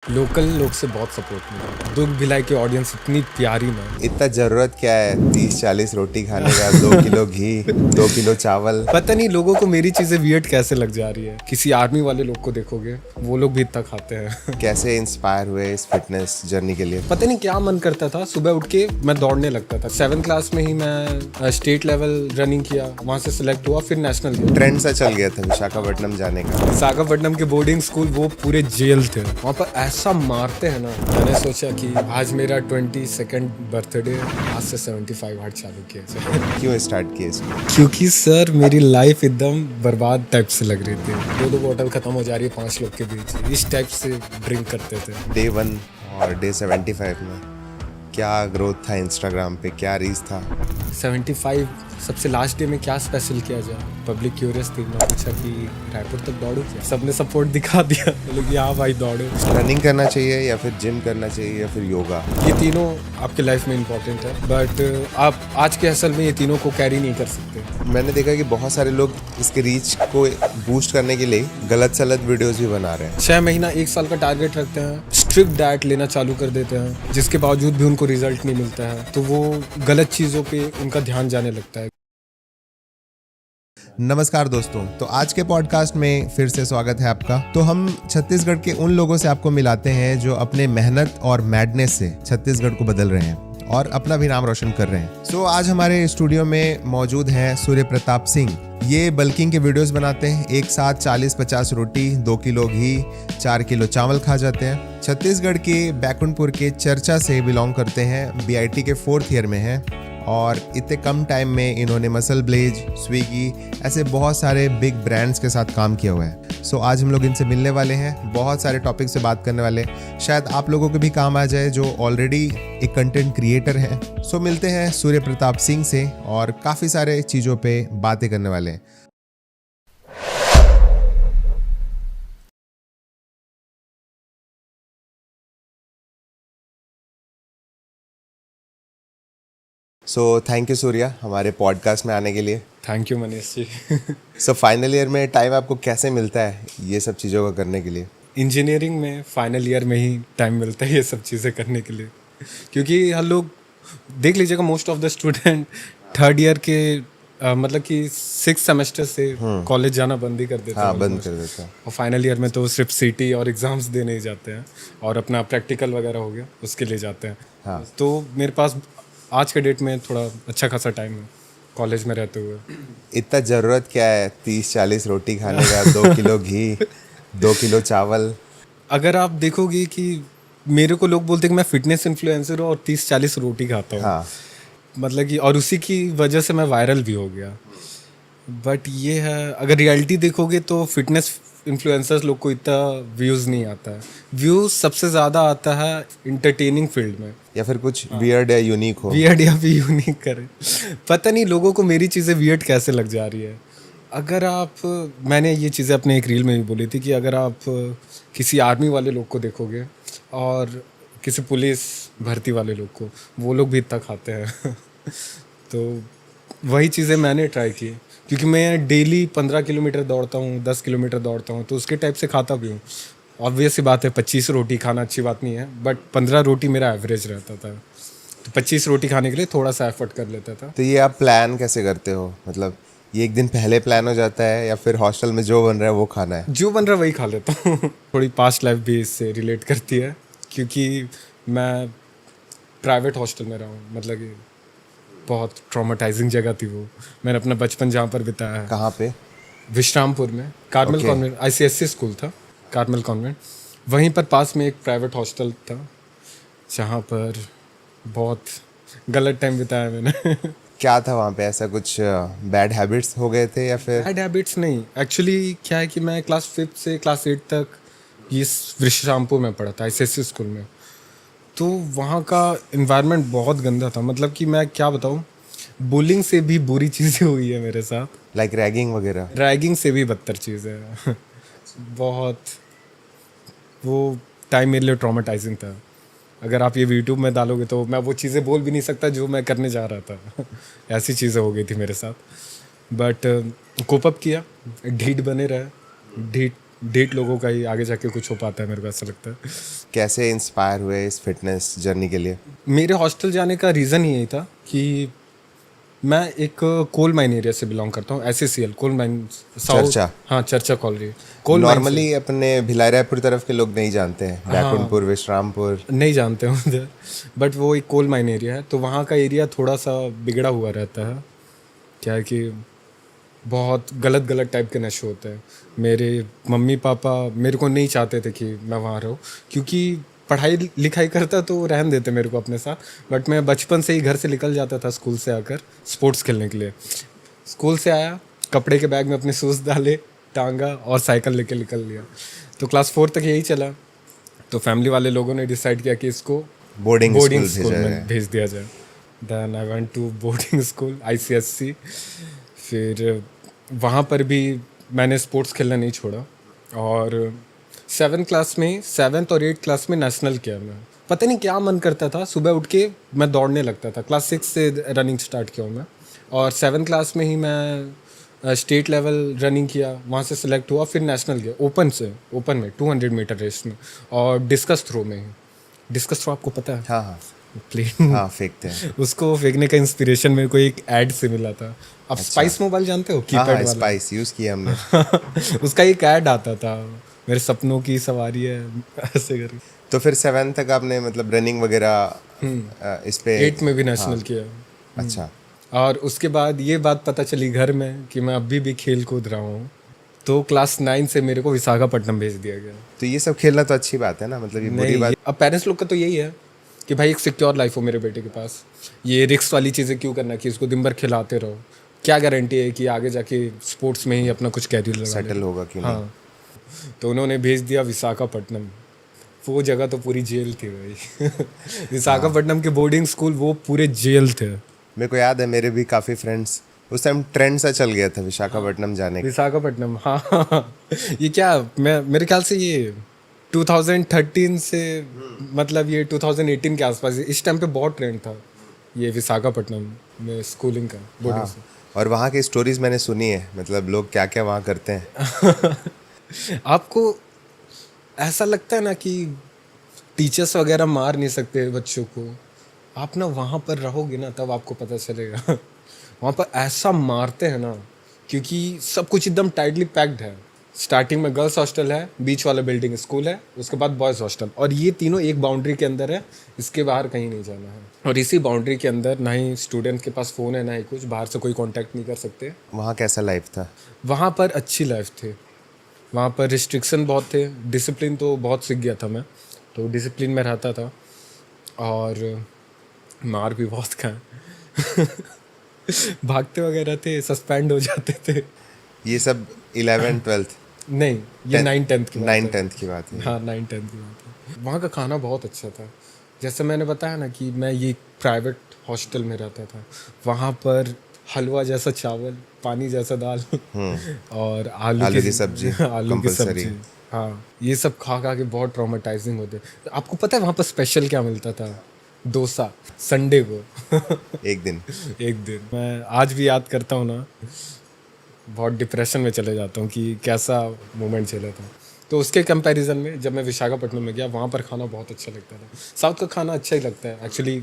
Local लोग से बहुत सपोर्ट मिला। दुख भिलाई की ऑडियंस इतनी प्यारी ना। इतना जरूरत क्या है 30-40 रोटी खाने का, 2 किलो घी, 2 किलो चावल। पता नहीं लोगों को मेरी चीजें वियर्ड कैसे लग जा रही है। किसी आर्मी वाले लोग को देखोगे वो लोग भी इतना खाते हैं। कैसे इंस्पायर हुए इस फिटनेस जर्नी के लिए? पता नहीं क्या मन करता था, सुबह उठ के मैं दौड़ने लगता था। 7th क्लास में ही मैं स्टेट लेवल रनिंग किया, वहाँ से सिलेक्ट हुआ, फिर नेशनल किया। ट्रेंड सा चल गया था विशाखापट्टनम जाने का। विशाखापट्टनम के बोर्डिंग स्कूल वो पूरे जेल थे, वहाँ पर ऐसा मारते हैं ना। मैंने सोचा कि आज मेरा 22nd बर्थडे, आज से 75 हार्ट चालू किया जाए। क्यों स्टार्ट किया इसको? क्योंकि सर मेरी लाइफ एकदम बर्बाद टाइप से लग रही थी। 2 बोतल खत्म हो जा रही है 5 लोग के बीच, इस टाइप से ड्रिंक करते थे। डे 1 और डे 75 में क्या ग्रोथ था? इंस्टाग्राम पे क्या रीच था? 75 सबसे लास्ट डे में क्या स्पेशल किया जाए, पब्लिक क्यूरियस थी। मैं पूछा कि रायपुर तक दौड़ो क्या? सबने सपोर्ट दिखा दिया, बोले कि हाँ भाई दौड़ो। रनिंग करना चाहिए या फिर जिम करना चाहिए या फिर योगा? ये तीनों आपके लाइफ में इम्पोर्टेंट है, बट आप आज के असल में ये तीनों को कैरी नहीं कर सकते। मैंने देखा कि बहुत सारे लोग इसके रीच को बूस्ट करने के लिए गलत सलत वीडियोस भी बना रहे हैं। 6 महीना 1 साल का टारगेट रखते हैं, स्ट्रिक्ट डाइट लेना चालू कर देते हैं, जिसके बावजूद भी उनको रिजल्ट नहीं मिलता है, तो वो गलत चीज़ों पे उनका ध्यान जाने लगता है। नमस्कार दोस्तों, तो आज के पॉडकास्ट में फिर से स्वागत है आपका। तो हम छत्तीसगढ़ के उन लोगों से आपको मिलाते हैं जो अपने मेहनत और मैडनेस से छत्तीसगढ़ को बदल रहे हैं और अपना भी नाम रोशन कर रहे हैं। सो आज हमारे स्टूडियो में मौजूद हैं सूर्य प्रताप सिंह। ये बल्किंग के वीडियोस बनाते हैं। एक साथ 40-50 रोटी, 2 किलो घी, 4 किलो चावल खा जाते हैं। छत्तीसगढ़ के बैकुंठपुर के चर्चा से बिलोंग करते हैं, BIT के 4th ईयर में हैं और इतने कम टाइम में इन्होंने मसल ब्लेज, स्विगी ऐसे बहुत सारे बिग ब्रांड्स के साथ काम किया हुआ है। सो आज हम लोग इनसे मिलने वाले हैं, बहुत सारे टॉपिक से बात करने वाले हैं, शायद आप लोगों को भी काम आ जाए जो ऑलरेडी एक कंटेंट क्रिएटर हैं। सो मिलते हैं सूर्य प्रताप सिंह से और काफ़ी सारे चीज़ों पे बातें करने वाले हैं। सो थैंक यू सूर्या हमारे पॉडकास्ट में आने के लिए। Thank you Manish ji. So final year में टाइम आपको कैसे मिलता है ये सब चीज़ों को करने के लिए? इंजीनियरिंग में फाइनल ईयर में ही टाइम मिलता है ये सब चीज़ें करने के लिए, क्योंकि हम लोग देख लीजिएगा most of the student 3rd year के मतलब कि 6th सेमेस्टर से कॉलेज जाना बंद ही कर देते हैं। हाँ, बंद कर देता है। और फाइनल ईयर में तो सिर्फ सीटी और एग्ज़ाम्स देने ही जाते हैं और अपना प्रैक्टिकल वगैरह हो गया उसके लिए जाते हैं। हाँ। तो मेरे पास आज के डेट में थोड़ा अच्छा खासा टाइम है कॉलेज में रहते हुए। इतना ज़रूरत क्या है 30-40 रोटी खाने का, 2 किलो घी, 2 किलो चावल? अगर आप देखोगे कि मेरे को लोग बोलते हैं कि मैं फिटनेस इन्फ्लुएंसर हूँ और 30-40 रोटी खाता हूँ। हाँ। मतलब कि और उसी की वजह से मैं वायरल भी हो गया। बट ये है, अगर रियलिटी देखोगे तो फिटनेस इन्फ्लुएंसर्स लोग को इतना व्यूज़ नहीं आता है। व्यूज़ सबसे ज़्यादा आता है इंटरटेनिंग फील्ड में, या फिर कुछ वियर्ड या यूनिक हो। वियर्ड या भी यूनिक करे। पता नहीं लोगों को मेरी चीज़ें वियर्ड कैसे लग जा रही है। अगर आप, मैंने ये चीज़ें अपने एक रील में भी बोली थी कि अगर आप किसी आर्मी वाले लोग को देखोगे और किसी पुलिस भर्ती वाले लोग को, वो लोग भी इतना खाते हैं। तो वही चीज़ें मैंने ट्राई की, क्योंकि मैं डेली 15 किलोमीटर दौड़ता हूँ, 10 किलोमीटर दौड़ता हूँ, तो उसके टाइप से खाता भी हूँ। ऑब्वियस सी बात है 25 रोटी खाना अच्छी बात नहीं है, बट 15 रोटी मेरा एवरेज रहता था, तो 25 रोटी खाने के लिए थोड़ा सा एफर्ट कर लेता था। तो ये आप प्लान कैसे करते हो? मतलब ये एक दिन पहले प्लान हो जाता है या फिर हॉस्टल में जो बन रहा है वो खाना है? जो बन रहा है वही खा लेता हूँ। थोड़ी पास्ट लाइफ भी इससे रिलेट करती है, क्योंकि मैं प्राइवेट हॉस्टल में रहा हूँ। मतलब कि बहुत ट्रॉमेटाइजिंग जगह थी वो। मैंने अपना बचपन जहाँ पर बिताया है। कहाँ पे? विश्रामपुर में Carmel Okay. Convent, ICSC school था, कार्मल कॉन्वेंट। वहीं पर पास में एक प्राइवेट हॉस्टल था जहाँ पर बहुत गलत टाइम बिताया मैंने। क्या था वहाँ पे? ऐसा कुछ बैड हैबिट्स हो गए थे या फिर? बैड हैबिट्स नहीं, एक्चुअली क्या है कि मैं क्लास 5 से क्लास 8 तक इस विश्रामपुर में पढ़ा था, ICSC स्कूल में। तो वहाँ का इन्वायरमेंट बहुत गंदा था। मतलब कि मैं क्या बताऊँ, बुलिंग से भी बुरी चीज़ें हुई है मेरे साथ, लाइक रैगिंग वगैरह? रैगिंग से भी बदतर चीज़ है। बहुत, वो टाइम मेरे लिए ट्रॉमेटाइजिंग था। अगर आप ये यूट्यूब में डालोगे तो मैं वो चीज़ें बोल भी नहीं सकता जो मैं करने जा रहा था। ऐसी चीज़ें हो गई थी मेरे साथ, बट कोप अप किया, ढीठ बने रहे, ढीठ ढीठ लोगों का ही आगे जाके कुछ हो पाता है, मेरे को ऐसा लगता है। कैसे इंस्पायर हुए इस फिटनेस जर्नी के लिए? मेरे हॉस्टल जाने का रीज़न ही यही था कि मैं एक कोल माइन एरिया से बिलोंग करता हूँ, SACL कोल माइन साउथ। चर्चा। हाँ, चर्चा कॉलोनी कोल माइन से। नॉर्मली अपने भिलाई रायपुर तरफ के लोग नहीं जानते हैं, बैकुंठपुर, विश्रामपुर। नहीं जानते हैं उधर, बट वो एक कोल माइन एरिया है, तो वहाँ का एरिया थोड़ा सा बिगड़ा हुआ रहता है। क्या है कि बहुत गलत गलत टाइप के नशे होते हैं। मेरे मम्मी पापा मेरे को नहीं चाहते थे कि मैं वहाँ रहूँ, क्योंकि पढ़ाई लिखाई करता तो रहने देते मेरे को अपने साथ, बट मैं बचपन से ही घर से निकल जाता था स्कूल से आकर स्पोर्ट्स खेलने के लिए। स्कूल से आया, कपड़े के बैग में अपने शूज़ डाले, टांगा और साइकिल लेके निकल लिया। तो क्लास 4 तक यही चला। तो फैमिली वाले लोगों ने डिसाइड किया कि इसको बोर्डिंग स्कूल में भेज दिया जाए। Then I went to boarding school ICSC। फिर वहाँ पर भी मैंने स्पोर्ट्स खेलना नहीं छोड़ा, और 7th और 8th क्लास में नेशनल किया मैं। पता नहीं क्या मन करता था, सुबह उठ के मैं दौड़ने लगता था। क्लास 6 से रनिंग स्टार्ट किया हूँ मैं, और 7th क्लास में ही मैं स्टेट लेवल रनिंग किया, वहाँ से सिलेक्ट हुआ। फिर नेशनल गया ओपन में 200 मीटर रेस में, और डिस्कस थ्रो में ही। डिस्कस थ्रो आपको पता है? हाँ हाँ प्लेन हाँ, फेंकते हैं। उसको फेंकने का इंस्पिरेशन मेरे को एक ऐड से मिला था। आप स्पाइस मोबाइल जानते हो, हाँ कीपैड हाँ, वाला? स्पाइस यूज किया हमने। उसका एक ऐड आता था, मेरे सपनों की सवारी है, ऐसे करके। तो फिर 7 तक आपने मतलब रनिंग वगैरह इस पे? 8 में भी नेशनल किया। अच्छा। और उसके बाद ये बात पता चली घर में कि मैं अभी भी खेल कूद रहा हूँ, तो क्लास 9 से मेरे को विशाखापट्टनम भेज दिया गया। तो ये सब खेलना तो अच्छी बात है ना, मतलब ये बुरी नहीं, बात? अब पेरेंट्स लोग का तो यही है कि भाई एक सिक्योर लाइफ हो मेरे बेटे के पास, ये रिस्क वाली चीज़ें क्यों करना कि इसको दिन भर खिलाते रहो। क्या गारंटी है कि आगे जाके स्पोर्ट्स में ही अपना कुछ कैरियर लगा ले। सेटल होगा कि नहीं? हाँ, तो उन्होंने भेज दिया विशाखापट्टनम। वो जगह तो पूरी जेल थी भाई। विशाखापट्टनम के बोर्डिंग स्कूल वो पूरे जेल थे। मेरे को याद है, मेरे भी काफ़ी फ्रेंड्स, उस टाइम ट्रेंड सा चल गया था विशाखापट्टनम जाने का। विशाखापट्टनम, हाँ। ये क्या, मैं मेरे ख्याल से ये 2013 से, मतलब ये 2018 के आसपास, इस टाइम पे बहुत ट्रेंड था ये विशाखापट्टनम में स्कूलिंग का, बोर्डिंग हाँ, और वहाँ की स्टोरीज मैंने सुनी है, मतलब लोग क्या क्या वहाँ करते हैं। से। आपको ऐसा लगता है ना कि टीचर्स वगैरह मार नहीं सकते बच्चों को, आप ना वहाँ पर रहोगे ना तब आपको पता चलेगा। वहाँ पर ऐसा मारते हैं ना, क्योंकि सब कुछ एकदम टाइटली पैक्ड है। स्टार्टिंग में गर्ल्स हॉस्टल है, बीच वाला बिल्डिंग स्कूल है, उसके बाद बॉयज़ हॉस्टल, और ये तीनों एक बाउंड्री के अंदर है, इसके बाहर कहीं नहीं जाना है। और इसी बाउंड्री के अंदर ना ही स्टूडेंट के पास फ़ोन है, ना ही कुछ, बाहर से कोई कांटेक्ट नहीं कर सकते। वहाँ कैसा लाइफ था? वहाँ पर अच्छी लाइफ थी, वहाँ पर रिस्ट्रिक्शन बहुत थे, डिसिप्लिन तो बहुत सीख गया था मैं, तो डिसिप्लिन में रहता था, और मार भी बहुत खाए। भागते वगैरह थे, सस्पेंड हो जाते थे। ये सब 11th 12th? नहीं, ये 9th-10th की बात है। 9th-10th की बात है। हाँ, 9th-10th की बात है। वहाँ का खाना बहुत अच्छा था। जैसे मैंने बताया ना कि मैं ये प्राइवेट हॉस्टल में रहता था, वहाँ पर हलवा जैसा चावल, पानी जैसा दाल, और आलू की सब्जी आलू की compulsory। सब्जी। हाँ, ये सब खा खा के बहुत ट्रॉमेटाइजिंग होते। आपको पता है वहाँ पर स्पेशल क्या मिलता था? डोसा, संडे को। एक दिन मैं आज भी याद करता हूँ ना, बहुत डिप्रेशन में चले जाता हूँ कि कैसा मोमेंट चला था। तो उसके कंपैरिजन में जब मैं विशाखापट्टनम में गया, वहाँ पर खाना बहुत अच्छा लगता था। साउथ का खाना अच्छा ही लगता है एक्चुअली,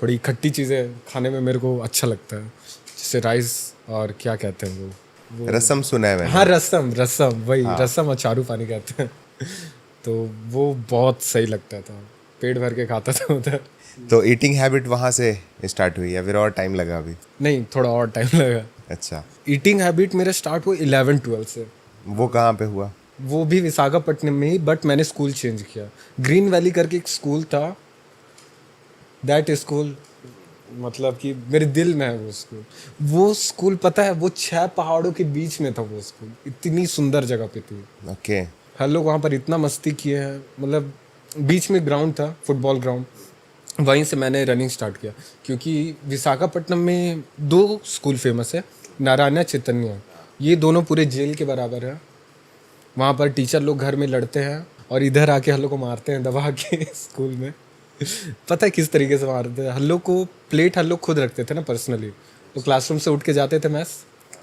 थोड़ी खट्टी चीज़ें खाने में मेरे को अच्छा लगता है, जैसे राइस और क्या कहते हैं वो रसम सुना है मैंने। हाँ, रसम वही, रसम और चारू पानी कहते हैं। तो वो बहुत सही लगता था, पेट भर के खाता था उधर। तो ईटिंग हैबिट वहाँ से स्टार्ट हुई या फिर और टाइम लगा अभी? नहीं, थोड़ा और टाइम लगा। अच्छा, ईटिंग हैबिट मेरा स्टार्ट हुआ 11-12 से। वो कहाँ पे हुआ? वो भी विशाखापट्टनम में ही, बट मैंने स्कूल चेंज किया। ग्रीन वैली करके एक स्कूल था, दैट स्कूल मतलब कि मेरे दिल में है वो स्कूल पता है, वो 6 पहाड़ों के बीच में था वो स्कूल, इतनी सुंदर जगह पे थी। ओके। हम लोग वहाँ पर इतना मस्ती किए हैं, मतलब बीच में ग्राउंड था, फुटबॉल ग्राउंड, वहीं से मैंने रनिंग स्टार्ट किया। क्योंकि विशाखापट्टनम में 2 स्कूल फेमस है, नारायणा चैतन्य, ये दोनों पूरे जेल के बराबर है। वहाँ पर टीचर लोग घर में लड़ते हैं और इधर आके हम लोग को मारते हैं दबा के स्कूल में। पता है किस तरीके से मारते हैं? हम लोग को प्लेट हम लोग खुद रखते थे ना पर्सनली, तो क्लासरूम से उठ के जाते थे, मैस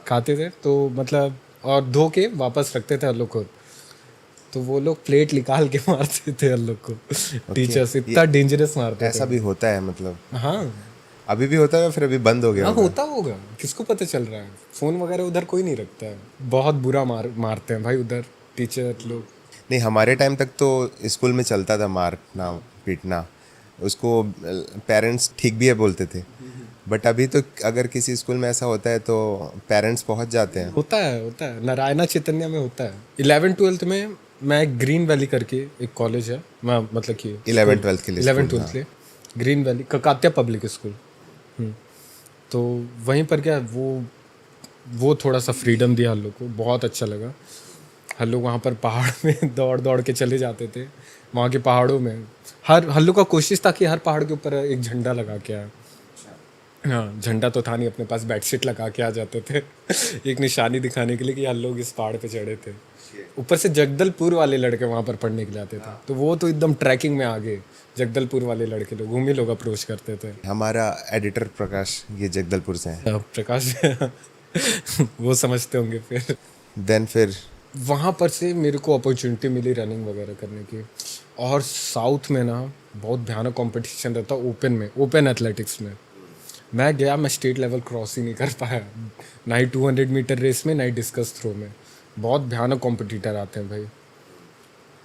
खाते थे, तो मतलब और धो के वापस रखते थे हम लोग खुद। तो वो लोग प्लेट निकाल के मारते थे हम लोग को। टीचर्स इतना डेंजरस मारते ऐसा भी होता है मतलब? थे। हाँ अभी भी होता है या फिर अभी बंद हो गया हाँ होगा? होता होगा, किसको पता चल रहा है। फोन वगैरह उधर कोई नहीं रखता है। बहुत बुरा मारते हैं भाई उधर टीचर लोग। नहीं, हमारे टाइम तक तो स्कूल में चलता था मारना पीटना, उसको पेरेंट्स ठीक भी है बोलते थे। बट अभी तो अगर किसी स्कूल में ऐसा होता है तो पेरेंट्स पहुंच जाते हैं। होता है नारायणा चैतन्य में होता है। 11th-12th में मैं ग्रीन वैली करके एक कॉलेज है, मैं मतलब कि 11th-12th के लिए 11th-12th के लिए ग्रीन वैली ककात्या पब्लिक स्कूल। तो वहीं पर क्या वो थोड़ा सा फ्रीडम दिया हम लोग को, बहुत अच्छा लगा। हम लोग वहाँ पर पहाड़ में दौड़ दौड़ के चले जाते थे। वहाँ के पहाड़ों में हम लोग का कोशिश था कि हर पहाड़ के ऊपर एक झंडा लगा के आए। हाँ, झंडा तो था नहीं अपने पास, बेडशीट लगा के आ जाते थे एक निशानी दिखाने के लिए कि हम लोग इस पहाड़ पे चढ़े थे। ऊपर से जगदलपुर वाले लड़के वहाँ पर पढ़ने के लिए आते थे, तो वो तो एकदम ट्रैकिंग में आगे जगदलपुर वाले लड़के लोग उन्हीं लोग अप्रोच करते थे। हमारा एडिटर प्रकाश ये जगदलपुर से हैं। प्रकाश वो समझते होंगे। फिर देन फिर वहाँ पर से मेरे को अपॉर्चुनिटी मिली रनिंग वगैरह करने की। और साउथ में ना बहुत भयानक कंपटीशन रहता ओपन में, ओपन एथलेटिक्स में। मैं गया, मैं स्टेट लेवल क्रॉस ही नहीं कर पाया, ना ही 200 मीटर रेस में, ना ही डिस्कस थ्रो में। बहुत भयानक कॉम्पिटिटर आते हैं भाई।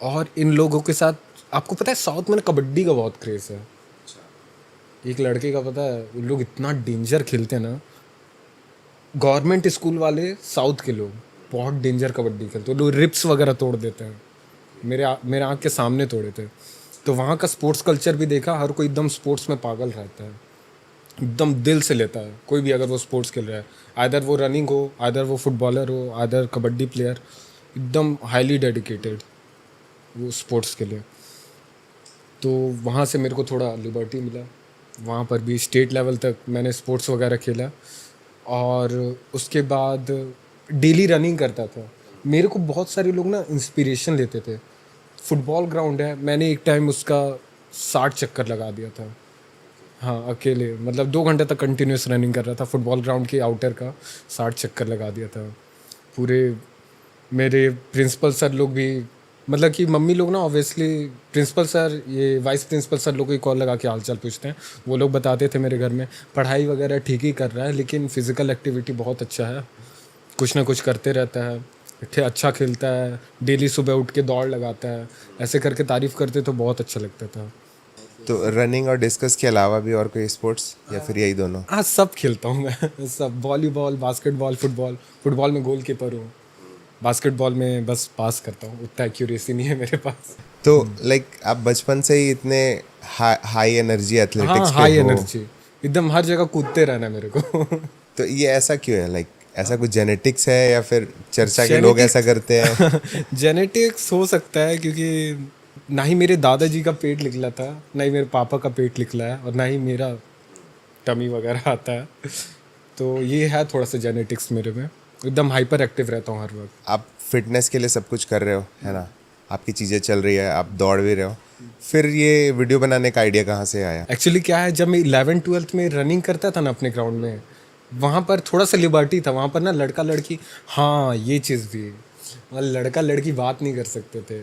और इन लोगों के साथ आपको पता है साउथ में ना कबड्डी का बहुत क्रेज है। एक लड़के का पता है, उन लोग इतना डेंजर खेलते हैं ना। गवर्नमेंट स्कूल वाले साउथ के लोग बहुत डेंजर कबड्डी खेलते हैं। लोग रिप्स वगैरह तोड़ देते हैं। मेरे आँख के सामने तोड़े थे। तो वहाँ का स्पोर्ट्स कल्चर भी देखा, हर कोई एकदम स्पोर्ट्स में पागल रहता है, एकदम दिल से लेता है कोई भी अगर वो स्पोर्ट्स खेल रहा है। आइदर वो रनिंग हो, आइदर वो फुटबॉलर हो, आइदर कबड्डी प्लेयर, एकदम हाईली डेडिकेटेड वो स्पोर्ट्स के लिए। तो वहाँ से मेरे को थोड़ा लिबर्टी मिला। वहाँ पर भी स्टेट लेवल तक मैंने स्पोर्ट्स वगैरह खेला। और उसके बाद डेली रनिंग करता था। मेरे को बहुत सारे लोग ना इंस्पिरेशन लेते थे। फुटबॉल ग्राउंड है, मैंने एक टाइम उसका 60 चक्कर लगा दिया था। हाँ अकेले, मतलब 2 घंटे तक कंटिन्यूस रनिंग कर रहा था। फुटबॉल ग्राउंड के आउटर का 60 चक्कर लगा दिया था पूरे। मेरे प्रिंसिपल सर लोग भी, मतलब कि मम्मी लोग ना ऑब्वियसली प्रिंसिपल सर, ये वाइस प्रिंसिपल सर लोग को कॉल लगा के हालचाल पूछते हैं। वो लोग बताते थे मेरे घर में पढ़ाई वगैरह ठीक ही कर रहा है, लेकिन फिजिकल एक्टिविटी बहुत अच्छा है, कुछ ना कुछ करते रहता है, अच्छा खेलता है, डेली सुबह उठ के दौड़ लगाता है। ऐसे करके तारीफ़ करते तो बहुत अच्छा लगता था। तो रनिंग और डिस्कस के अलावा भी और कोई स्पोर्ट्स या फिर यही दोनों? हाँ सब खेलता हूँ मैं सब, वॉलीबॉल, बास्केटबॉल, फुटबॉल। फुटबॉल में गोल कीपर हूँ, बास्केटबॉल में बस पास करता हूँ, उतना एक्यूरेसी नहीं है मेरे पास। तो लाइक आप बचपन से ही इतने हाई एनर्जी एथलेटिक्स हाँ के हाई हो? एनर्जी, एकदम हर जगह कूदते रहना मेरे को तो ये ऐसा क्यों है? लाइक ऐसा कुछ जेनेटिक्स है या फिर चर्चा के लोग ऐसा करते हैं? जेनेटिक्स हो सकता है, क्योंकि ना ही मेरे दादाजी का पेट निकला था, ना ही मेरे पापा का पेट निकला है, और ना ही मेरा टमी वगैरह आता है। तो ये है थोड़ा सा जेनेटिक्स मेरे में, एकदम हाइपर एक्टिव रहता हूँ हर वक्त। आप फिटनेस के लिए सब कुछ कर रहे हो, है ना? आपकी चीज़ें चल रही है, आप दौड़ भी रहे हो, फिर ये वीडियो बनाने का आइडिया कहाँ से आया? एक्चुअली क्या है, जब मैं 11th-12th में रनिंग करता था ना अपने ग्राउंड में, वहाँ पर थोड़ा सा लिबर्टी था। वहाँ पर ना लड़का लड़की, हाँ ये चीज़ भी, वहाँ लड़का लड़की बात नहीं कर सकते थे,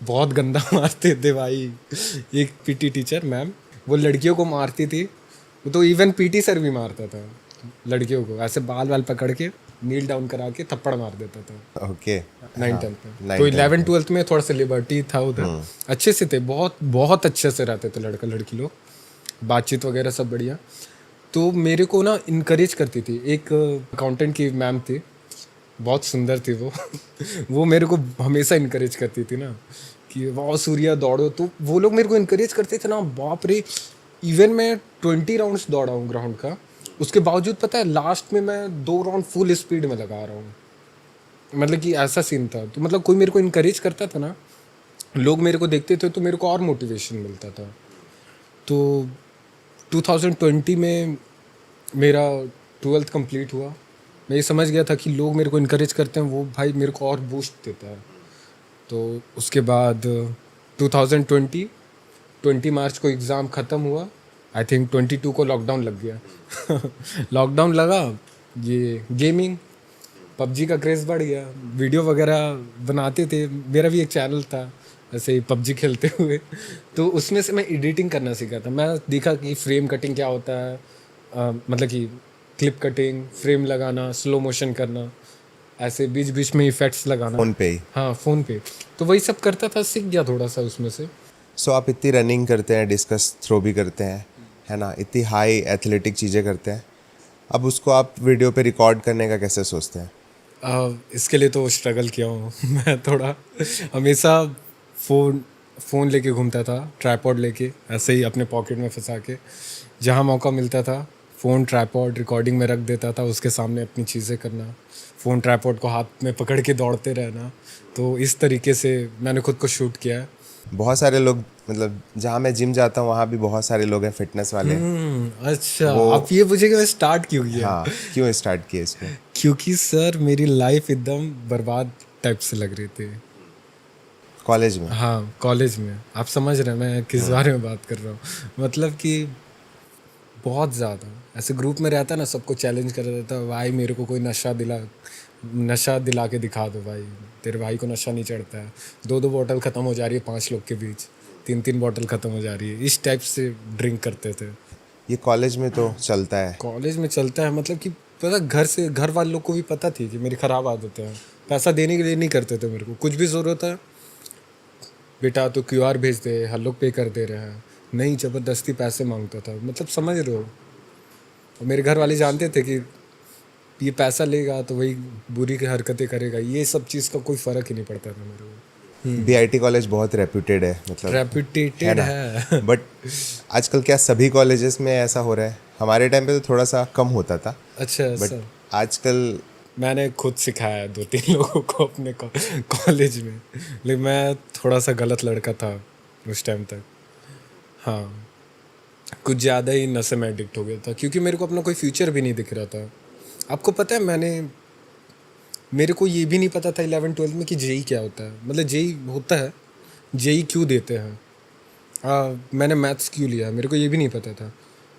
बहुत गंदा मारते थे भाई। एक पीटी टीचर मैम, वो लड़कियों को मारती थी, वो तो इवन पीटी सर भी मारता था लड़कियों को, ऐसे बाल वाल पकड़ के नील डाउन करा के थप्पड़ मार देता था। ओके। 9th-10th में। तो 11th-12th में थोड़ा सा लिबर्टी था उधर, अच्छे से थे, बहुत बहुत अच्छे से रहते थे लड़का लड़की लोग, बातचीत वगैरह सब बढ़िया। तो मेरे को ना इनकरेज करती थी, एक अकाउंटेंट की मैम थी, बहुत सुंदर थी वो वो मेरे को हमेशा इनकरेज करती थी ना कि वाह सूर्या दौड़ो। तो वो लोग मेरे को इनकरेज करते थे ना, बाप रे। इवन मैं 20 राउंड्स दौड़ा हूँ ग्राउंड का, उसके बावजूद पता है लास्ट में मैं 2 राउंड फुल स्पीड में लगा रहा हूँ। मतलब कि ऐसा सीन था। तो मतलब कोई मेरे को इनकरेज करता था ना, लोग मेरे को देखते थे, तो मेरे को और मोटिवेशन मिलता था। तो 2020 में मेरा 12th कंप्लीट हुआ। मैं ये समझ गया था कि लोग मेरे को इनकरेज करते हैं, वो भाई मेरे को और बूस्ट देता है। तो उसके बाद 2020 मार्च को एग्ज़ाम ख़त्म हुआ। आई थिंक 22 को लॉकडाउन लग गया लॉकडाउन लगा, ये गेमिंग पबजी का क्रेज़ बढ़ गया, वीडियो वगैरह बनाते थे, मेरा भी एक चैनल था ऐसे ही पबजी खेलते हुए। तो उसमें से मैं एडिटिंग करना सीखा था। मैं देखा कि फ्रेम कटिंग क्या होता है, मतलब कि क्लिप कटिंग, फ्रेम लगाना, स्लो मोशन करना, ऐसे बीच बीच में इफेक्ट्स लगाना। फोन पे ही। हाँ, फ़ोन पे। तो वही सब करता था, सीख गया थोड़ा सा उसमें से। सो आप इतनी रनिंग करते हैं, डिस्कस थ्रो भी करते हैं, है ना, इतनी हाई एथलेटिक चीज़ें करते हैं, अब उसको आप वीडियो पे रिकॉर्ड करने का कैसे सोचते हैं? इसके लिए तो स्ट्रगल किया हूँ मैं थोड़ा हमेशा फ़ोन लेके घूमता था, ट्राइपॉड लेके ऐसे ही अपने पॉकेट में फंसा के, जहाँ मौका मिलता था फ़ोन ट्राइपॉड रिकॉर्डिंग में रख देता था, उसके सामने अपनी चीज़ें करना, फ़ोन ट्राइपॉड को हाथ में पकड़ के दौड़ते रहना। तो इस तरीके से मैंने खुद को शूट किया है। बहुत सारे लोग, मतलब जहाँ मैं जिम जाता हूँ वहाँ भी बहुत सारे लोग हैं फिटनेस वाले। अच्छा, वो आप ये पूछे कि मैं स्टार्ट क्यों किया? हाँ, क्यों स्टार्ट किया इसको? क्योंकि सर मेरी लाइफ एकदम बर्बाद टाइप से लग रही थी। कॉलेज में? हाँ, कॉलेज में। आप समझ रहे हैं मैं किस बारे में बात कर रहा हूँ। मतलब कि बहुत ज़्यादा ऐसे ग्रुप में रहता ना, सबको चैलेंज कर देता, भाई मेरे को कोई नशा दिला के दिखा दो भाई, तेरे भाई को नशा नहीं चढ़ता है। 2-2 बॉटल ख़त्म हो जा रही है 5 लोग के बीच, 3-3 बॉटल ख़त्म हो जा रही है, इस टाइप से ड्रिंक करते थे। ये कॉलेज में तो चलता है। कॉलेज में चलता है, मतलब कि पता, घर वालों को भी पता थी कि मेरी ख़राब आदतें हैं। पैसा देने के लिए नहीं करते थे मेरे को, कुछ भी ज़रूरत है बेटा तो क्यूआर भेज दे, हर लोग पे कर दे रहे हैं, नहीं ज़बरदस्ती पैसे मांगता था, मतलब समझ रहे हो। और मेरे घर वाले जानते थे कि ये पैसा लेगा तो वही बुरी की हरकतें करेगा, ये सब चीज़ का कोई फ़र्क ही नहीं पड़ता था मेरे को। बीआईटी कॉलेज बहुत रेप्यूटेड है, मतलब रेपुटेटेड है। बट आजकल क्या सभी कॉलेजेस में ऐसा हो रहा है? हमारे टाइम पे तो थोड़ा सा कम होता था, अच्छा बट सर, आजकल मैंने खुद सिखाया 2-3 लोगों को अपने कॉलेज में, लेकिन मैं थोड़ा सा गलत लड़का था उस टाइम तक। हाँ, कुछ ज़्यादा ही नशे में एडिक्ट हो गया था, क्योंकि मेरे को अपना कोई फ्यूचर भी नहीं दिख रहा था। आपको पता है, मेरे को ये भी नहीं पता था 11-12 में कि जेई क्या होता है, मतलब जेई होता है, जेई क्यों देते हैं, मैंने मैथ्स क्यों लिया मेरे को ये भी नहीं पता था।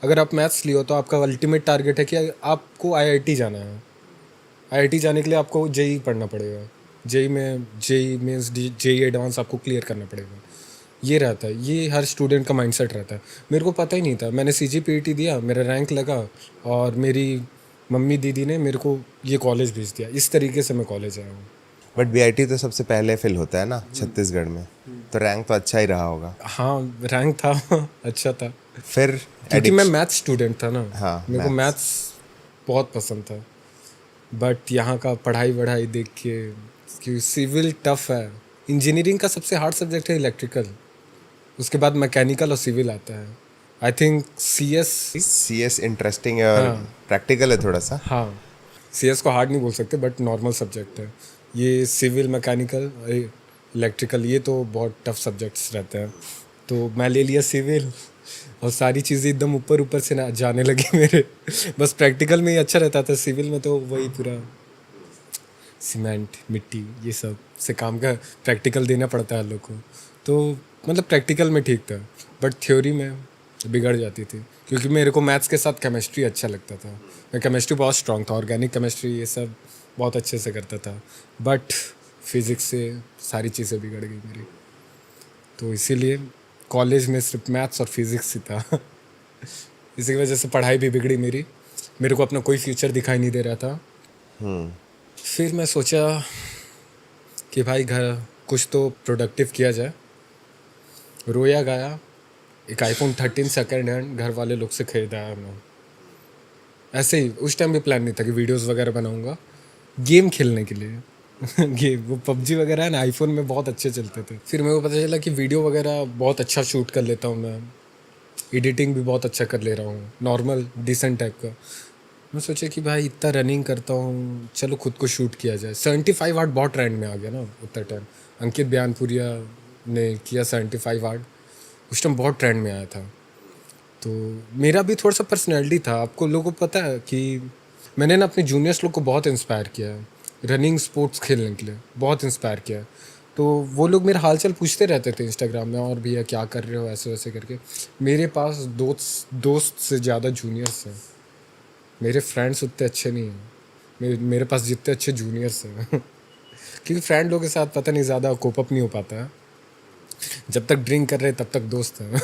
अगर आप मैथ्स लियो तो आपका अल्टीमेट टारगेट है कि आपको आईआईटी जाना है। आईआईटी जाने के लिए आपको जेई पढ़ना पड़ेगा, जेई मीन्स जेई एडवांस आपको क्लियर करना पड़ेगा, ये रहता है, ये हर स्टूडेंट का माइंडसेट रहता है। मेरे को पता ही नहीं था, मैंने सीजीपीटी दिया, मेरा रैंक लगा, और मेरी मम्मी दीदी ने मेरे को ये कॉलेज भेज दिया, इस तरीके से मैं कॉलेज आया हूँ। बट बीआईटी तो सबसे पहले फिल होता है ना छत्तीसगढ़ में, तो रैंक तो अच्छा ही रहा होगा। हाँ, रैंक था अच्छा था, फिर क्योंकि मैं मैथ्स स्टूडेंट था ना। हाँ, मेरे को मैथ्स बहुत पसंद था, बट यहाँ का पढ़ाई वढ़ाई देख के, कि सिविल टफ है, इंजीनियरिंग का सबसे हार्ड सब्जेक्ट है इलेक्ट्रिकल, उसके बाद मैकेनिकल और सिविल आता है। आई थिंक सीएस इंटरेस्टिंग है और प्रैक्टिकल है थोड़ा सा। हाँ, सीएस को हार्ड नहीं बोल सकते, बट नॉर्मल सब्जेक्ट है। ये सिविल, मैकेनिकल, इलेक्ट्रिकल, ये तो बहुत टफ सब्जेक्ट्स रहते हैं। तो मैं ले लिया सिविल, और सारी चीज़ें एकदम ऊपर ऊपर से ना जाने लगी मेरे। बस प्रैक्टिकल में ही अच्छा रहता था, सिविल में तो वही पूरा सीमेंट मिट्टी ये सब से काम का प्रैक्टिकल देना पड़ता है लोग को। तो मतलब प्रैक्टिकल में ठीक था, बट थ्योरी में बिगड़ जाती थी, क्योंकि मेरे को मैथ्स के साथ केमिस्ट्री अच्छा लगता था। मैं केमिस्ट्री बहुत स्ट्रांग था, ऑर्गेनिक केमिस्ट्री ये सब बहुत अच्छे से करता था, बट फिज़िक्स से सारी चीज़ें बिगड़ गई मेरी। तो इसीलिए कॉलेज में सिर्फ मैथ्स और फिज़िक्स ही था। इसी की वजह से पढ़ाई भी बिगड़ी मेरी, मेरे को अपना कोई फ्यूचर दिखाई नहीं दे रहा था। फिर मैं सोचा कि भाई घर कुछ तो प्रोडक्टिव किया जाए, रोया गाया, एक आईफोन 13 सेकेंड हैंड घर वाले लोग से खरीदा है मैं। ऐसे ही उस टाइम भी प्लान नहीं था कि वीडियोस वगैरह बनाऊंगा, गेम खेलने के लिए। गेम वो पबजी वगैरह है ना, आईफोन में बहुत अच्छे चलते थे। फिर मेरे को पता चला कि वीडियो वगैरह बहुत अच्छा शूट कर लेता हूँ मैं, एडिटिंग भी बहुत अच्छा कर ले रहा हूँ, नॉर्मल डिसेंट टाइप का। मैं सोचा कि भाई इतना रनिंग करता हूँ, चलो खुद को शूट किया जाए। 75 वाट बहुत ट्रेंड में आ गया ना उतना टाइम, अंकित बयानपुरिया ने किया 75 वाट, उस टाइम बहुत ट्रेंड में आया था। तो मेरा भी थोड़ा सा पर्सनैलिटी था, आपको लोगों को पता है कि मैंने ना अपने जूनियर्स लोग को बहुत इंस्पायर किया है रनिंग स्पोर्ट्स खेलने के लिए, बहुत इंस्पायर किया है। तो वो लोग मेरा हालचाल पूछते रहते थे इंस्टाग्राम में, और भैया क्या कर रहे हो ऐसे वैसे करके। मेरे पास दोस्त से ज़्यादा जूनियर्स हैं, मेरे फ्रेंड्स उतने अच्छे नहीं हैं, मेरे पास जितने अच्छे जूनियर्स हैं क्योंकि फ्रेंड लोगों के साथ पता नहीं ज़्यादा कोप अप नहीं हो पाता है, जब तक ड्रिंक कर रहे हैं तब तक दोस्त हैं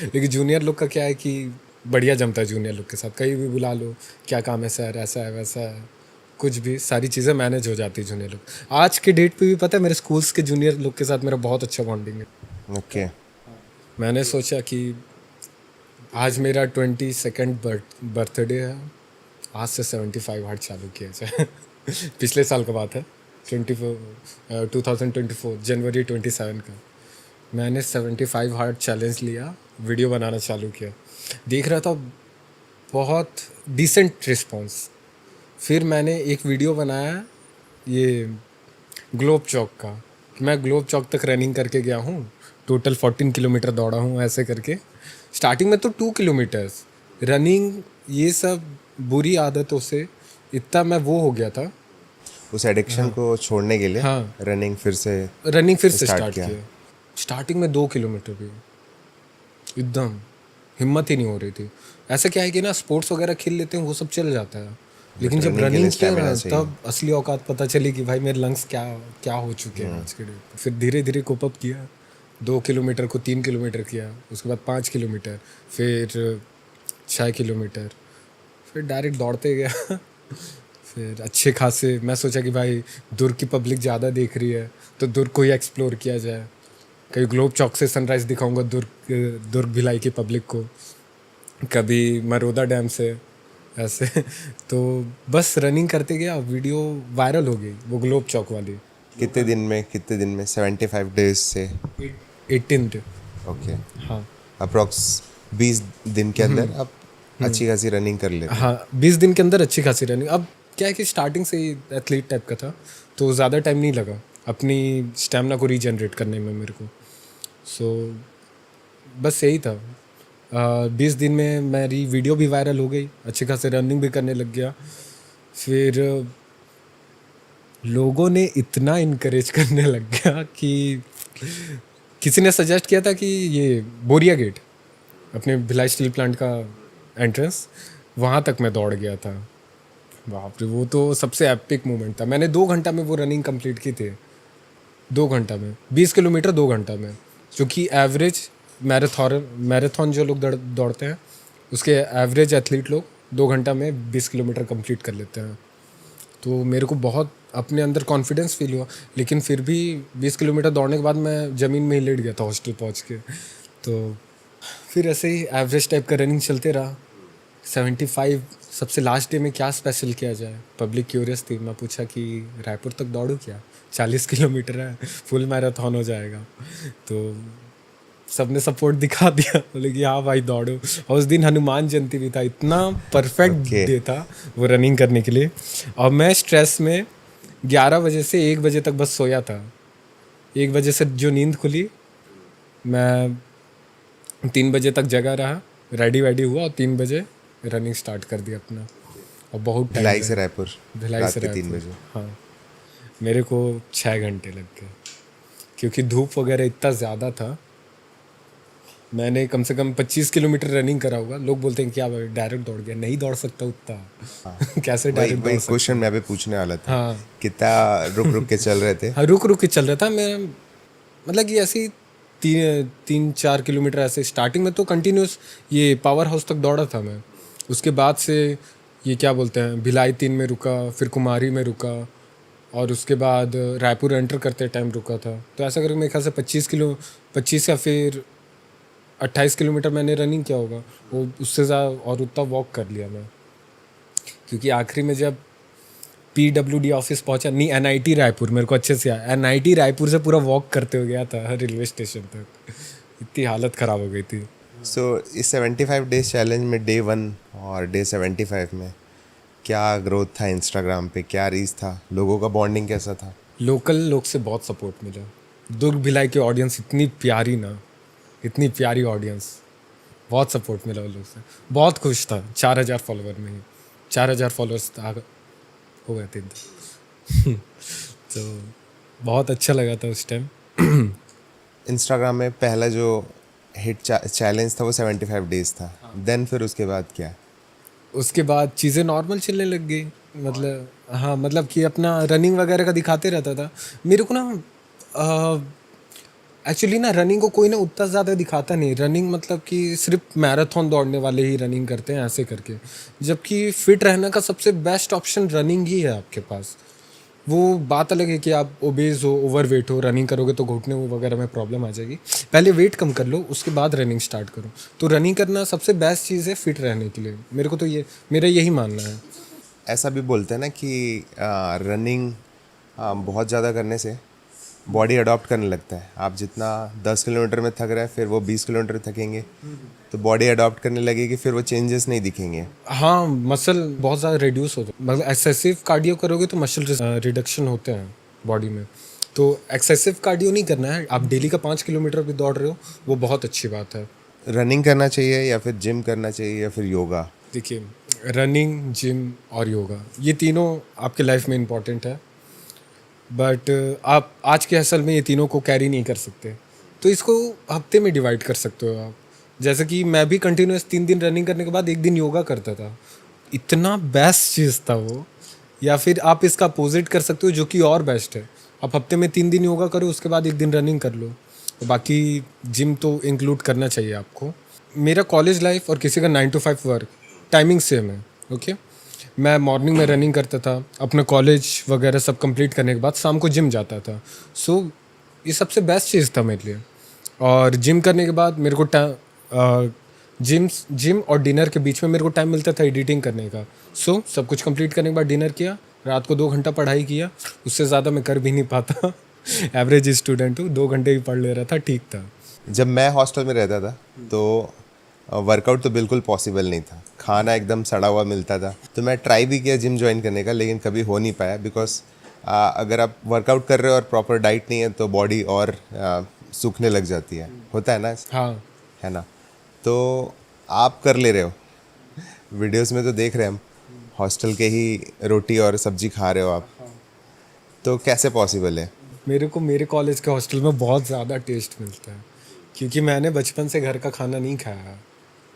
लेकिन जूनियर लोग का क्या है कि बढ़िया जमता है जूनियर लोग के साथ, कहीं भी बुला लो, क्या काम है सर, ऐसा है वैसा है, कुछ भी सारी चीज़ें मैनेज हो जाती है जूनियर लोग। आज के डेट पे भी पता है मेरे स्कूल्स के जूनियर लोग के साथ मेरा बहुत अच्छा बॉन्डिंग है। ओके। मैंने सोचा कि आज मेरा 22nd बर्थडे है, आज से 75 हार्ट चालू किया जाए पिछले साल का बात है, 2024 जनवरी 27 का मैंने 75 हार्ट चैलेंज लिया, वीडियो बनाना चालू किया, देख रहा था बहुत डिसेंट रिस्पांस। फिर मैंने एक वीडियो बनाया ये ग्लोब चौक का, मैं ग्लोब चौक तक रनिंग करके गया हूँ, टोटल 14 किलोमीटर दौड़ा हूँ ऐसे करके। स्टार्टिंग में तो 2 किलोमीटर्स रनिंग, ये सब बुरी आदतों से इतना मैं वो हो गया था। उस एडिक्शन को छोड़ने के लिए हाँ। रनिंग फिर से स्टार्ट किया। स्टार्टिंग में 2 किलोमीटर भी एकदम हिम्मत ही नहीं हो रही थी। ऐसा क्या है कि ना स्पोर्ट्स वगैरह खेल लेते हैं वो सब चल जाता है, लेकिन जब running के लिए रनिंग किया stamina ना चाहिए। तब असली औकात पता चली कि भाई मेरे लंग्स क्या क्या हो चुके हैं आज के डेट पे। फिर धीरे धीरे कोप अप किया, 2 किलोमीटर को 3 किलोमीटर किया, उसके बाद 5 किलोमीटर, फिर 6 किलोमीटर, फिर डायरेक्ट दौड़ते गया फिर अच्छे खासे मैं सोचा कि भाई दुर्ग की पब्लिक ज़्यादा देख रही है तो दुर्ग को ही एक्सप्लोर किया जाए, कभी ग्लोब चौक से सनराइज़ दिखाऊंगा दुर्ग भिलाई की पब्लिक को, कभी मरोदा डैम से, ऐसे तो बस रनिंग करते गया, वीडियो वायरल हो गई वो ग्लोब चौक वाली। कितने दिन में 75 डेज से 18 ओके। हाँ अप्रॉक्स 20 दिन के अंदर आप अच्छी खासी रनिंग कर लेते। हाँ 20 दिन के अंदर अच्छी खासी रनिंग। अब क्या है कि स्टार्टिंग से ही एथलीट टाइप का था तो ज़्यादा टाइम नहीं लगा अपनी स्टेमिना को रीजनरेट करने में मेरे को। सो बस यही था। 20 दिन में मेरी वीडियो भी वायरल हो गई, अच्छे खासे रनिंग भी करने लग गया। फिर लोगों ने इतना इनकरेज करने लग गया कि किसी ने सजेस्ट किया था कि ये बोरिया गेट अपने भिलाई स्टील प्लांट का एंट्रेंस, वहाँ तक मैं दौड़ गया था। बाप रे वो तो सबसे एपिक मोमेंट था। मैंने 2 घंटा में वो रनिंग कंप्लीट की थी, 2 घंटा में 20 किलोमीटर 2 घंटा में, जो कि एवरेज मैराथन जो लोग दौड़ते हैं उसके एवरेज एथलीट लोग 2 घंटा में 20 किलोमीटर कंप्लीट कर लेते हैं। तो मेरे को बहुत अपने अंदर कॉन्फिडेंस फील हुआ, लेकिन फिर भी 20 किलोमीटर दौड़ने के बाद मैं ज़मीन में ही लेट गया था हॉस्टल पहुंच के। तो फिर ऐसे ही एवरेज टाइप का रनिंग चलते रहा। 75 सबसे लास्ट डे में क्या स्पेशल किया जाए, पब्लिक क्यूरियस थी। मैं पूछा कि रायपुर तक दौड़ूं क्या, 40 किलोमीटर है, फुल मैराथन हो जाएगा। तो सबने सपोर्ट दिखा दिया, बोले कि हाँ भाई दौड़ो। और उस दिन हनुमान जयंती भी था, इतना परफेक्ट डे था वो रनिंग करने के लिए। और मैं स्ट्रेस में 11 बजे से 1 बजे तक बस सोया था। 1 बजे से जो नींद खुली, मैं 3 बजे तक जगा रहा, रेडी वेडी हुआ और 3 बजे रनिंग स्टार्ट कर दिया अपना। और बहुत भिलाई से रायपुर भिलाई से 3 बजे। हाँ मेरे को 6 घंटे लग गए क्योंकि धूप वगैरह इतना ज़्यादा था। मैंने कम से कम 25 किलोमीटर रनिंग करा होगा। लोग बोलते हैं क्या भाई डायरेक्ट दौड़ गया, नहीं दौड़ सकता उतना कैसे डायरेक्ट दौड़ सकता। क्वेश्चन मैं भी पूछने वाला था। हाँ कितना रुक के चल रहे थे? हाँ रुक के चल रहा था मैं, मतलब कि ऐसी 3-4 किलोमीटर ऐसे। स्टार्टिंग में तो कंटिन्यूस ये पावर हाउस तक दौड़ा था मैं, उसके बाद से ये क्या बोलते हैं भिलाई 3 में रुका, फिर कुमारी में रुका, और उसके बाद रायपुर एंटर करते टाइम रुका था। तो ऐसा करके मेरे ख्याल से 25 या फिर 28 किलोमीटर मैंने रनिंग किया होगा, वो उससे ज़्यादा और उतना वॉक कर लिया मैं। क्योंकि आखिरी में जब PWD ऑफिस पहुंचा, नहीं NIT रायपुर, मेरे को अच्छे से आया, NIT रायपुर से पूरा वॉक करते हुए गया था रेलवे स्टेशन तक, इतनी हालत ख़राब हो गई थी। सो इस 75 डेज चैलेंज में डे 1 और डे 75 में क्या ग्रोथ था? इंस्टाग्राम पे क्या रीच था? लोगों का बॉन्डिंग कैसा था? लोकल लोग से बहुत सपोर्ट मिला। दुर्ग भिलाई की ऑडियंस इतनी प्यारी ना, इतनी प्यारी ऑडियंस, बहुत सपोर्ट मिला उन लोग से, बहुत खुश था। 4000 फॉलोवर में ही 4000 फॉलोअर्स हो गए थे तो बहुत अच्छा लगा था उस टाइम। इंस्टाग्राम में पहला जो हिट चैलेंज था वो 75 डेज था। देन फिर उसके बाद क्या? उसके बाद चीज़ें नॉर्मल चलने लग गई। मतलब हाँ, मतलब कि अपना रनिंग वगैरह का दिखाते रहता था। मेरे को ना एक्चुअली ना रनिंग को कोई ना उतना ज़्यादा दिखाता नहीं। रनिंग मतलब कि सिर्फ मैराथन दौड़ने वाले ही रनिंग करते हैं ऐसे करके, जबकि फिट रहने का सबसे बेस्ट ऑप्शन रनिंग ही है आपके पास। वो बात अलग है कि आप ओबेज हो, ओवरवेट हो, रनिंग करोगे तो घुटने वगैरह में प्रॉब्लम आ जाएगी। पहले वेट कम कर लो, उसके बाद रनिंग स्टार्ट करो। तो रनिंग करना सबसे बेस्ट चीज़ है फिट रहने के लिए। मेरे को तो ये मेरा यही मानना है। ऐसा भी बोलते हैं ना कि रनिंग बहुत ज़्यादा करने से बॉडी अडॉप्ट करने लगता है। आप जितना 10 किलोमीटर में थक रहे हैं, फिर वो 20 किलोमीटर थकेंगे, तो बॉडी अडॉप्ट करने लगेगी, फिर वो चेंजेस नहीं दिखेंगे। हाँ, मसल बहुत ज़्यादा रिड्यूस होता है। मतलब एक्सेसिव कार्डियो करोगे तो मसल रिडक्शन होते हैं बॉडी में। तो एक्सेसिव कार्डियो नहीं करना है। आप डेली का 5 किलोमीटर भी दौड़ रहे हो, वो बहुत अच्छी बात है। रनिंग करना चाहिए या फिर जिम करना चाहिए या फिर योगा? देखिए, रनिंग, जिम और योगा ये तीनों आपके लाइफ में इम्पॉर्टेंट है, बट आप आज के असल में ये तीनों को कैरी नहीं कर सकते। तो इसको हफ्ते में डिवाइड कर सकते हो आप। जैसे कि मैं भी कंटिन्यूस 3 दिन रनिंग करने के बाद 1 दिन योगा करता था। इतना बेस्ट चीज़ था वो। या फिर आप इसका अपोजिट कर सकते हो, जो कि और बेस्ट है। आप हफ्ते में 3 दिन योगा करो, उसके बाद 1 दिन रनिंग कर लो। बाकी जिम तो इंक्लूड करना चाहिए आपको। मेरा कॉलेज लाइफ और किसी का 9 to 5 वर्क टाइमिंग सेम है। ओके, मैं मॉर्निंग में रनिंग करता था, अपना कॉलेज वगैरह सब कंप्लीट करने के बाद शाम को जिम जाता था। सो ये सबसे बेस्ट चीज़ था मेरे लिए। और जिम करने के बाद मेरे को जिम और डिनर के बीच में मेरे को टाइम मिलता था एडिटिंग करने का। सो सब कुछ कंप्लीट करने के बाद डिनर किया, रात को 2 घंटा पढ़ाई किया। उससे ज़्यादा मैं कर भी नहीं पाता। एवरेज स्टूडेंट हूँ, 2 घंटे ही पढ़ ले रहा था, ठीक था। जब मैं हॉस्टल में रहता था तो वर्कआउट तो बिल्कुल पॉसिबल नहीं था। खाना एकदम सड़ा हुआ मिलता था। तो मैं ट्राई भी किया जिम ज्वाइन करने का, लेकिन कभी हो नहीं पाया। बिकॉज अगर आप वर्कआउट कर रहे हो और प्रॉपर डाइट नहीं है तो बॉडी और सूखने लग जाती है। होता है ना, हाँ, है ना? तो आप कर ले रहे हो, वीडियोस में तो देख रहे हैं हम, हॉस्टल के ही रोटी और सब्जी खा रहे हो आप। तो कैसे पॉसिबल है? मेरे को मेरे कॉलेज के हॉस्टल में बहुत ज़्यादा टेस्ट मिलता है, क्योंकि मैंने बचपन से घर का खाना नहीं खाया है।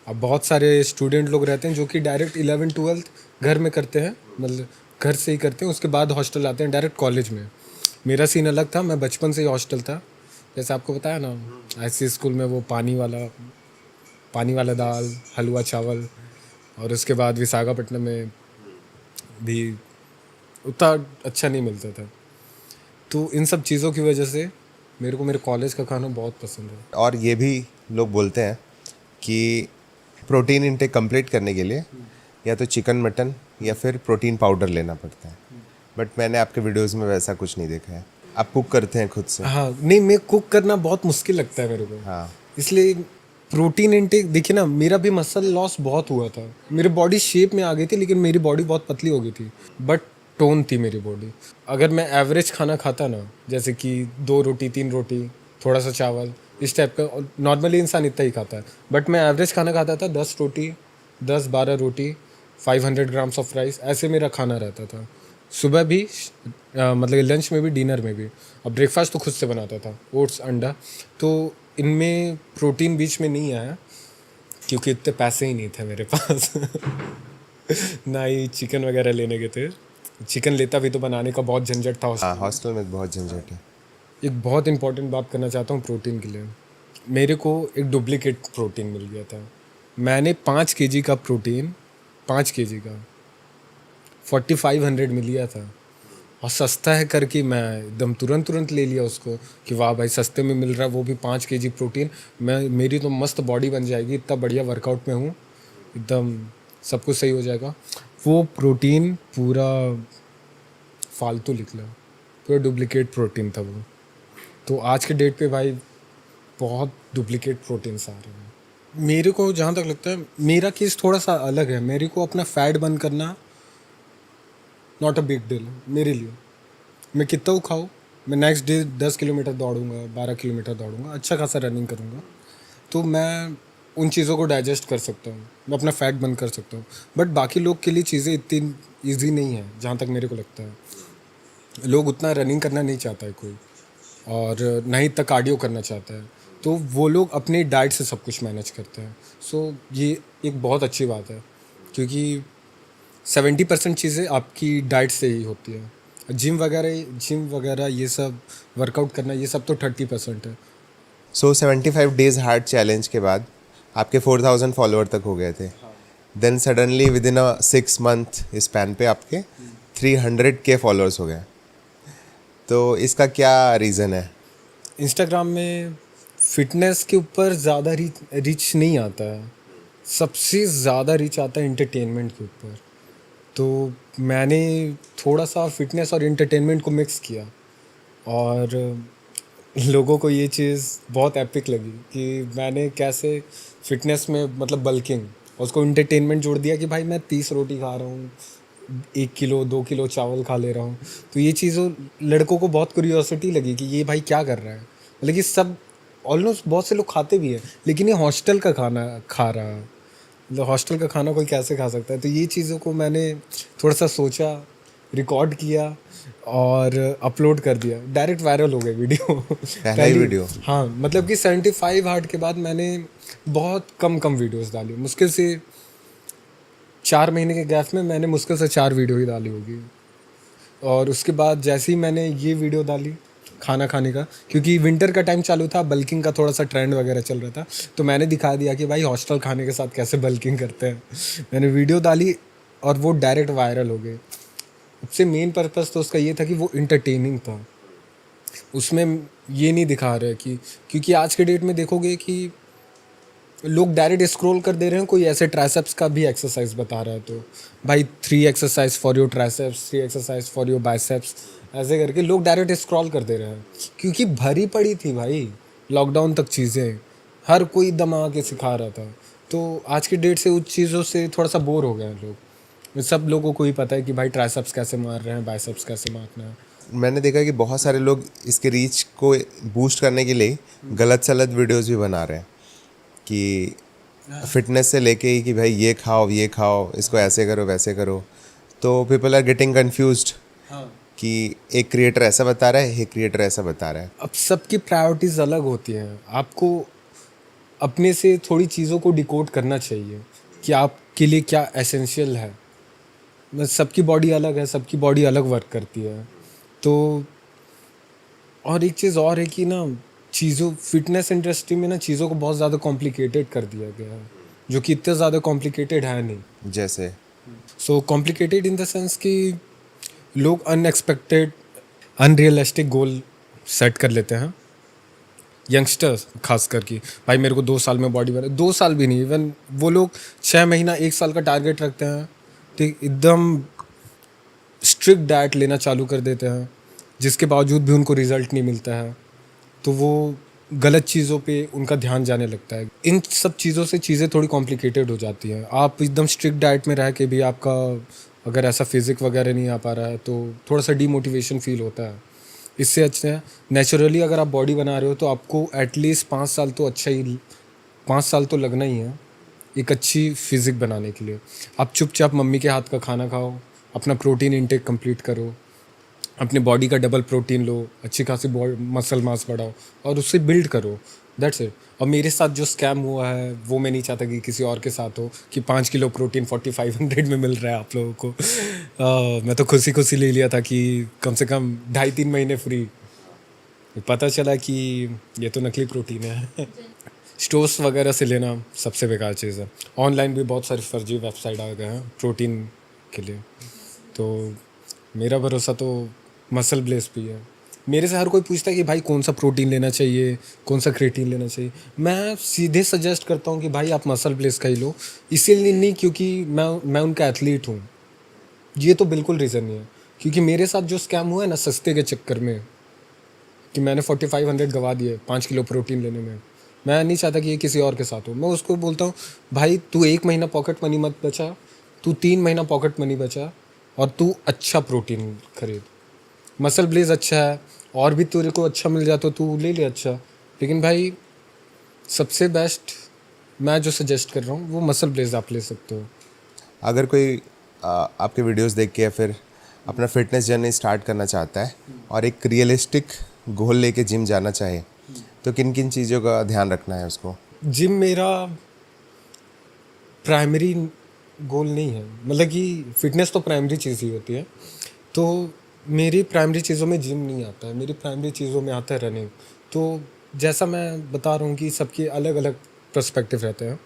अब बहुत सारे स्टूडेंट लोग रहते हैं जो कि डायरेक्ट 11th-12th घर में करते हैं, मतलब घर से ही करते हैं, उसके बाद हॉस्टल आते हैं डायरेक्ट कॉलेज में। मेरा सीन अलग था, मैं बचपन से ही हॉस्टल था। जैसे आपको बताया ना, ऐसे स्कूल में वो पानी वाला दाल, हलवा चावल, और उसके बाद विशाखापट्टनम में भी उतना अच्छा नहीं मिलता था। तो इन सब चीज़ों की वजह से मेरे को मेरे कॉलेज का खाना बहुत पसंद है। और ये भी लोग बोलते हैं कि प्रोटीन इंटेक कंप्लीट करने के लिए या तो चिकन मटन या फिर प्रोटीन पाउडर लेना पड़ता है। बट मैंने आपके वीडियोस में वैसा कुछ नहीं देखा है। आप कुक करते हैं खुद से? हाँ, नहीं, मैं कुक करना बहुत मुश्किल लगता है मेरे को। हाँ। इसलिए प्रोटीन इंटेक, देखिए ना, मेरा भी मसल लॉस बहुत हुआ था। मेरी बॉडी शेप में आ गई थी, लेकिन मेरी बॉडी बहुत पतली हो गई थी, बट टोन थी मेरी बॉडी। अगर मैं एवरेज खाना खाता ना, जैसे कि 2 रोटी 3 रोटी, थोड़ा सा चावल, इस टाइप का, नॉर्मली इंसान इतना ही खाता है, बट मैं एवरेज खाना खाता था 10 रोटी, 10-12 रोटी, 500 ग्राम्स ऑफ राइस, ऐसे मेरा खाना रहता था। सुबह भी मतलब लंच में भी, डिनर में भी। और ब्रेकफास्ट तो खुद से बनाता था, ओट्स, अंडा। तो इनमें प्रोटीन बीच में नहीं आया, क्योंकि इतने पैसे ही नहीं थे मेरे पास। ना ही चिकन वगैरह लेने के थे। चिकन लेता भी तो बनाने का बहुत झंझट था। हाँ, हॉस्टल में बहुत झंझट है। एक बहुत इंपॉर्टेंट बात करना चाहता हूँ प्रोटीन के लिए। मेरे को एक डुप्लीकेट प्रोटीन मिल गया था। मैंने 5 kg का प्रोटीन, 5 kg का 4500 में लिया था, और सस्ता है करके मैं एकदम तुरंत ले लिया उसको कि वाह भाई, सस्ते में मिल रहा है, वो भी 5 kg प्रोटीन। मेरी तो मस्त बॉडी बन जाएगी, इतना बढ़िया वर्कआउट में हूँ, एकदम सब कुछ सही हो जाएगा। वो प्रोटीन पूरा फालतू निकला, पूरा डुप्लीकेट प्रोटीन था वो। तो आज के डेट पे भाई बहुत डुप्लीकेट प्रोटीन्स आ रहे हैं। मेरे को जहाँ तक लगता है, मेरा केस थोड़ा सा अलग है। मेरे को अपना फैट बर्न करना नॉट अ बिग डील मेरे लिए। मैं कितना खाऊँ, मैं नेक्स्ट डे 10 किलोमीटर दौड़ूंगा, 12 किलोमीटर दौड़ूंगा, अच्छा खासा रनिंग करूँगा, तो मैं उन चीज़ों को डाइजेस्ट कर सकता हूँ, मैं अपना फैट बर्न कर सकता हूँ। बट बाकी लोग के लिए चीज़ें इतनी ईजी नहीं है, जहाँ तक मेरे को लगता है। लोग उतना रनिंग करना नहीं चाहता है कोई, और ना ही इतना कार्डियो करना चाहता है, तो वो लोग अपनी डाइट से सब कुछ मैनेज करते हैं। सो ये एक बहुत अच्छी बात है। क्योंकि 70% चीज़ें आपकी डाइट से ही होती है। जिम वगैरह ये सब वर्कआउट करना ये सब तो 30% है। सो 75 डेज हार्ड चैलेंज के बाद आपके 4000 फॉलोअर तक हो गए थे। Then suddenly within a 6 month span पे आपके 300K फॉलोअर्स हो गए। तो इसका क्या रीज़न है? इंस्टाग्राम में फिटनेस के ऊपर ज़्यादा रीच नहीं आता है, सबसे ज़्यादा रीच आता है इंटरटेनमेंट के ऊपर। तो मैंने थोड़ा सा फिटनेस और इंटरटेनमेंट को मिक्स किया और लोगों को ये चीज़ बहुत एपिक लगी कि मैंने कैसे फिटनेस में मतलब बल्किंग और उसको इंटरटेनमेंट जोड़ दिया कि भाई मैं 30 रोटी खा रहा हूँ, 1 किलो 2 किलो चावल खा ले रहा हूँ। तो ये चीज़ों लड़कों को बहुत क्यूरियोसिटी लगी कि ये भाई क्या कर रहा है। मतलब कि सब ऑलमोस्ट बहुत से लोग खाते भी हैं, लेकिन ये हॉस्टल का खाना खा रहा है। मतलब हॉस्टल का खाना कोई कैसे खा सकता है। तो ये चीज़ों को मैंने थोड़ा सा सोचा, रिकॉर्ड किया और अपलोड कर दिया। डायरेक्ट वायरल हो गई वीडियो पहला ही वीडियो? हाँ, मतलब कि 75 हार्ट के बाद मैंने बहुत कम वीडियोस डाली। मुश्किल से 4 महीने के गैप में मैंने मुश्किल से 4 वीडियो ही डाली होगी। और उसके बाद जैसे ही मैंने ये वीडियो डाली खाना खाने का, क्योंकि विंटर का टाइम चालू था, बल्किंग का थोड़ा सा ट्रेंड वगैरह चल रहा था, तो मैंने दिखा दिया कि भाई हॉस्टल खाने के साथ कैसे बल्किंग करते हैं। मैंने वीडियो डाली और वो डायरेक्ट वायरल हो गए। सबसे मेन पर्पस तो उसका ये था कि वो इंटरटेनिंग था। उसमें ये नहीं दिखा रहे कि, क्योंकि आज के डेट में देखोगे कि लोग डायरेक्ट स्क्रॉल कर दे रहे हैं। कोई ऐसे ट्राइसेप्स का भी एक्सरसाइज बता रहा है तो भाई 3 exercise for your triceps, 3 exercise for your biceps, ऐसे करके लोग डायरेक्ट स्क्रॉल कर दे रहे हैं। क्योंकि भरी पड़ी थी भाई लॉकडाउन तक चीज़ें, हर कोई दमा के सिखा रहा था। तो आज की डेट से उस चीज़ों से थोड़ा सा बोर हो गए हैं लोग। सब लोगों को ही पता है कि भाई ट्राइसेप्स कैसे मार रहे हैं, बाइसेप्स कैसे मारना है। मैंने देखा कि बहुत सारे लोग इसके रीच को बूस्ट करने के लिए गलत सलत वीडियोस भी बना रहे हैं कि फिटनेस से लेके ही कि भाई ये खाओ, इसको ऐसे करो वैसे करो। तो पीपल आर गेटिंग कंफ्यूज्ड कि एक क्रिएटर ऐसा बता रहा है, एक क्रिएटर ऐसा बता रहा है। अब सबकी प्रायोरिटीज़ अलग होती हैं। आपको अपने से थोड़ी चीज़ों को डिकोड करना चाहिए कि आपके लिए क्या एसेंशियल है। सबकी बॉडी अलग है, सबकी बॉडी अलग वर्क करती है। तो और एक चीज़ और है कि ना, चीज़ों फिटनेस इंडस्ट्री में ना चीज़ों को बहुत ज़्यादा कॉम्प्लिकेटेड कर दिया गया है, जो कि इतना ज़्यादा कॉम्प्लिकेटेड है नहीं। जैसे so complicated in the sense कि लोग अनएक्सपेक्टेड अनरियलिस्टिक गोल सेट कर लेते हैं। यंगस्टर्स खास करके, भाई मेरे को 2 साल में बॉडी बना, 2 साल भी नहीं, इवन वो लोग 6 महीना 1 साल का टारगेट रखते हैं। ठीक, एकदम स्ट्रिक्ट डाइट लेना चालू कर देते हैं, जिसके बावजूद भी उनको रिजल्ट नहीं मिलता है। तो वो गलत चीज़ों पे उनका ध्यान जाने लगता है। इन सब चीज़ों से चीज़ें थोड़ी कॉम्प्लिकेटेड हो जाती हैं। आप एकदम स्ट्रिक्ट डाइट में रह के भी आपका अगर ऐसा फिजिक वगैरह नहीं आ पा रहा है तो थोड़ा सा डीमोटिवेशन फील होता है। इससे अच्छा है नेचुरली अगर आप बॉडी बना रहे हो तो आपको एटलीस्ट 5 साल तो अच्छा ही 5 साल तो लगना ही है एक अच्छी फिजिक बनाने के लिए। आप चुपचाप मम्मी के हाथ का खाना खाओ, अपना प्रोटीन इंटेक कंप्लीट करो, अपने बॉडी का डबल प्रोटीन लो, अच्छी खासी मसल मास बढ़ाओ और उससे बिल्ड करो। That's it. और मेरे साथ जो स्कैम हुआ है वो मैं नहीं चाहता कि किसी और के साथ हो, कि 5 किलो प्रोटीन 4500 में मिल रहा है आप लोगों को। मैं तो खुशी ले लिया था कि कम से कम 2.5-3 महीने फ्री। पता चला कि ये तो नकली प्रोटीन है। स्टोर्स वगैरह से लेना सबसे बेकार चीज़ है। ऑनलाइन भी बहुत सारी फर्जी वेबसाइट आ गए हैं प्रोटीन के लिए। तो मेरा भरोसा तो मसल ब्लेस भी है। मेरे से हर कोई पूछता है कि भाई कौन सा प्रोटीन लेना चाहिए, कौन सा क्रिएटिन लेना चाहिए। मैं सीधे सजेस्ट करता हूँ कि भाई आप मसल ब्लेस का ही लो। इसीलिए नहीं क्योंकि मैं उनका एथलीट हूँ, ये तो बिल्कुल रीज़न नहीं है। क्योंकि मेरे साथ जो स्कैम हुआ है ना सस्ते के चक्कर में, कि मैंने 4500 गवा दिए 5 किलो प्रोटीन लेने में, मैं नहीं चाहता कि ये किसी और के साथ हो। मैं उसको बोलता हूँ भाई तू 1 महीना पॉकेट मनी मत बचा, तू 3 महीना पॉकेट मनी बचा और तू अच्छा प्रोटीन खरीद। मसल ब्लेज अच्छा है, और भी तेरे को अच्छा मिल जाता तो तू ले ले अच्छा। लेकिन भाई सबसे बेस्ट मैं जो सजेस्ट कर रहा हूँ वो मसल ब्लेज आप ले सकते हो। अगर कोई आपके वीडियोस देख के या फिर अपना फिटनेस जर्नी स्टार्ट करना चाहता है और एक रियलिस्टिक गोल लेके जिम जाना चाहे तो किन किन चीज़ों का ध्यान रखना है उसको? जिम मेरा प्राइमरी गोल नहीं है, मतलब कि फिटनेस तो प्राइमरी चीज़ ही होती है। तो मेरी प्राइमरी चीज़ों में जिम नहीं आता है, मेरी प्राइमरी चीज़ों में आता है रनिंग। तो जैसा मैं बता रहा हूँ कि सबके अलग अलग पर्सपेक्टिव रहते हैं।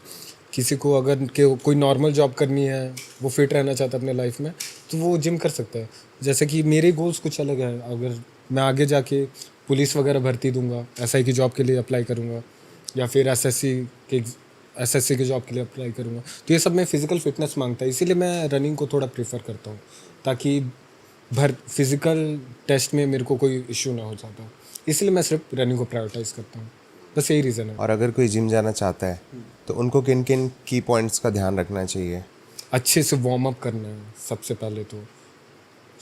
किसी को अगर कोई नॉर्मल जॉब करनी है, वो फिट रहना चाहता है अपने लाइफ में, तो वो जिम कर सकता है। जैसे कि मेरे गोल्स कुछ अलग हैं। अगर मैं आगे जाके पुलिस वगैरह भर्ती दूंगा, एसआई की जॉब के लिए अप्लाई करूंगा, या फिर एसएससी की जॉब के लिए अप्लाई करूंगा, तो ये सब में फिज़िकल फिटनेस मांगता है। इसीलिए मैं रनिंग को थोड़ा प्रीफर करता हूँ, ताकि फिज़िकल टेस्ट में मेरे को कोई इश्यू ना हो जाता। इसलिए मैं सिर्फ रनिंग को प्रायोरिटाइज़ करता हूँ, बस यही रीज़न है। और अगर कोई जिम जाना चाहता है तो उनको किन किन की पॉइंट्स का ध्यान रखना चाहिए? अच्छे से वार्म अप करना है सबसे पहले तो।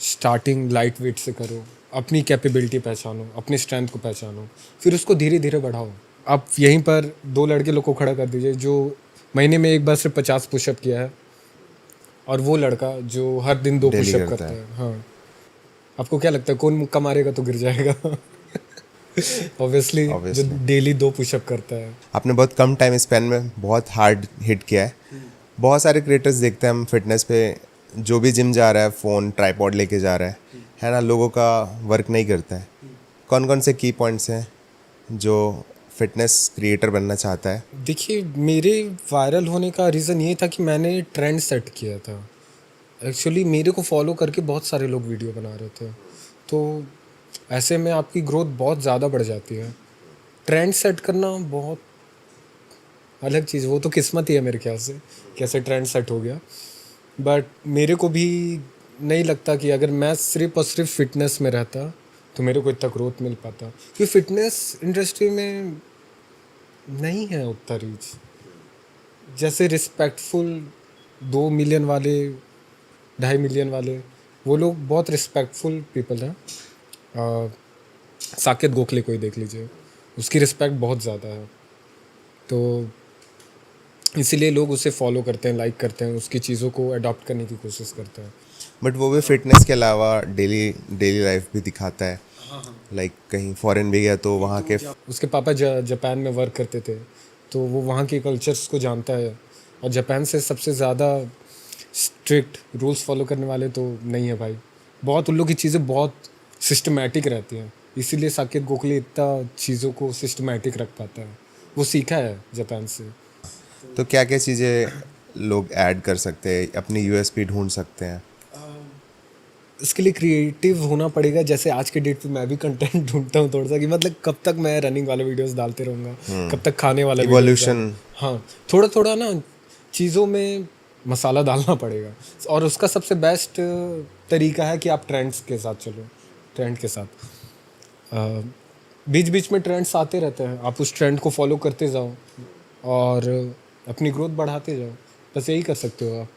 स्टार्टिंग लाइट वेट से करो, अपनी कैपेबिलिटी पहचानो, अपनी स्ट्रेंथ को पहचानो, फिर उसको धीरे धीरे बढ़ाओ। आप यहीं पर 2 लड़के लोग को खड़ा कर दीजिए जो महीने में एक बार सिर्फ 50 पुशअप किया है, और वो लड़का जो हर दिन 2 Daily पुशअप करता करता है। हाँ, आपको क्या लगता है कौन मुक्का मारेगा तो गिर जाएगा? ऑब्वियसली जो डेली 2 पुशअप करता है। आपने बहुत कम टाइम स्पैन में बहुत हार्ड हिट किया है। बहुत सारे क्रिएटर्स देखते हैं हम फिटनेस पे, जो भी जिम जा रहा है फ़ोन ट्राइपॉड लेके जा रहा है ना, लोगों का वर्क नहीं करता है। कौन कौन से की पॉइंट्स हैं जो फिटनेस क्रिएटर बनना चाहता है? देखिए, मेरे वायरल होने का रीज़न ये था कि मैंने ट्रेंड सेट किया था। एक्चुअली मेरे को फॉलो करके बहुत सारे लोग वीडियो बना रहे थे, तो ऐसे में आपकी ग्रोथ बहुत ज़्यादा बढ़ जाती है। ट्रेंड सेट करना बहुत अलग चीज़, वो तो किस्मत ही है मेरे ख्याल से, कैसे ट्रेंड सेट हो गया। बट मेरे को भी नहीं लगता कि अगर मैं सिर्फ और सिर्फ फिटनेस में रहता तो मेरे को इतना ग्रोथ मिल पाता, क्योंकि फिटनेस इंडस्ट्री में नहीं है उतना रीच। जैसे रिस्पेक्टफुल 2 मिलियन वाले, 2.5 मिलियन वाले, वो लोग बहुत रिस्पेक्टफुल पीपल हैं। साकेत गोखले को ही देख लीजिए, उसकी रिस्पेक्ट बहुत ज़्यादा है, तो इसीलिए लोग उसे फॉलो करते हैं, लाइक करते हैं, उसकी चीज़ों को अडॉप्ट करने की कोशिश करते हैं। बट वो भी फिटनेस के अलावा डेली डेली लाइफ भी दिखाता है। लाइक कहीं फॉरेन भी गया तो वहाँ के उसके पापा जापान में वर्क करते थे, तो वो वहाँ के कल्चर्स को जानता है। और जापान से सबसे ज़्यादा स्ट्रिक्ट रूल्स फॉलो करने वाले तो नहीं है भाई। बहुत उन लोग की चीज़ें बहुत सिस्टमेटिक रहती हैं, इसीलिए साकेत गोखले इतना चीज़ों को सिस्टमेटिक रख पाता है। वो सीखा है जापान से। तो क्या क्या चीज़ें लोग ऐड कर सकते हैं, अपनी यूएसपी ढूंढ सकते हैं? इसके लिए क्रिएटिव होना पड़ेगा। जैसे आज के डेट पे मैं भी कंटेंट ढूंढता हूँ थोड़ा सा, कि मतलब कब तक मैं रनिंग वाले वीडियोस डालते रहूँगा, कब तक खाने वाला Evolution। हाँ, थोड़ा थोड़ा ना चीज़ों में मसाला डालना पड़ेगा। और उसका सबसे बेस्ट तरीका है कि आप ट्रेंड्स के साथ चलो। ट्रेंड के साथ बीच बीच में ट्रेंड्स आते रहते हैं, आप उस ट्रेंड को फॉलो करते जाओ और अपनी ग्रोथ बढ़ाते जाओ। बस यही कर सकते हो आप।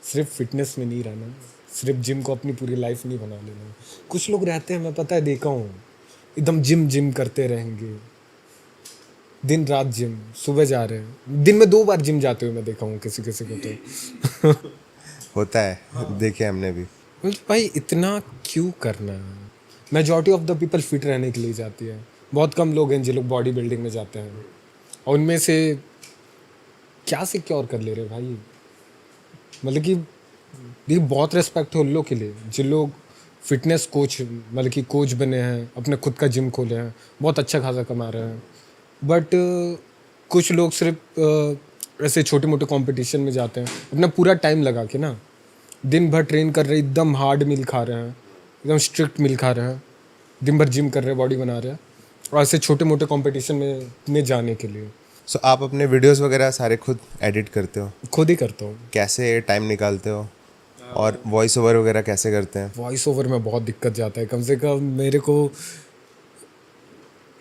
सिर्फ फिटनेस में नहीं रहना, सिर्फ जिम को अपनी पूरी लाइफ नहीं बना लेना। कुछ लोग रहते हैं, मैं पता है देखा हूँ, एकदम जिम जिम करते रहेंगे, दिन रात जिम, सुबह जा रहे हैं, दिन में 2 बार जिम जाते हुए मैं देखा हूँ किसी किसी को। तो होता है, देखे हमने भी। मतलब भाई इतना क्यों करना है? Majority of the people fit रहने के लिए जाती है। बहुत कम लोग हैं जो लोग बॉडी बिल्डिंग में जाते हैं, और उनमें से क्या सिक्योर कर ले रहे भाई। मतलब कि ये बहुत रेस्पेक्ट है उन लोग के लिए जिन लोग फिटनेस कोच, मतलब कि कोच बने हैं, अपने खुद का जिम खोले हैं, बहुत अच्छा खासा कमा रहे हैं। बट कुछ लोग सिर्फ ऐसे छोटे मोटे कंपटीशन में जाते हैं, अपना पूरा टाइम लगा के ना, दिन भर ट्रेन कर रहे हैं, एकदम हार्ड मील खा रहे हैं, एकदम स्ट्रिक्ट मील खा रहे हैं, दिन भर जिम कर रहे हैं, बॉडी बना रहे हैं, और ऐसे छोटे मोटे कंपटीशन में जाने के लिए। सो आप अपने वीडियोस वगैरह सारे खुद एडिट करते हो? खुद ही करता हूँ। कैसे टाइम निकालते हो? और वॉइस ओवर वगैरह कैसे करते हैं? वॉइस ओवर में बहुत दिक्कत जाता है। कम से कम मेरे को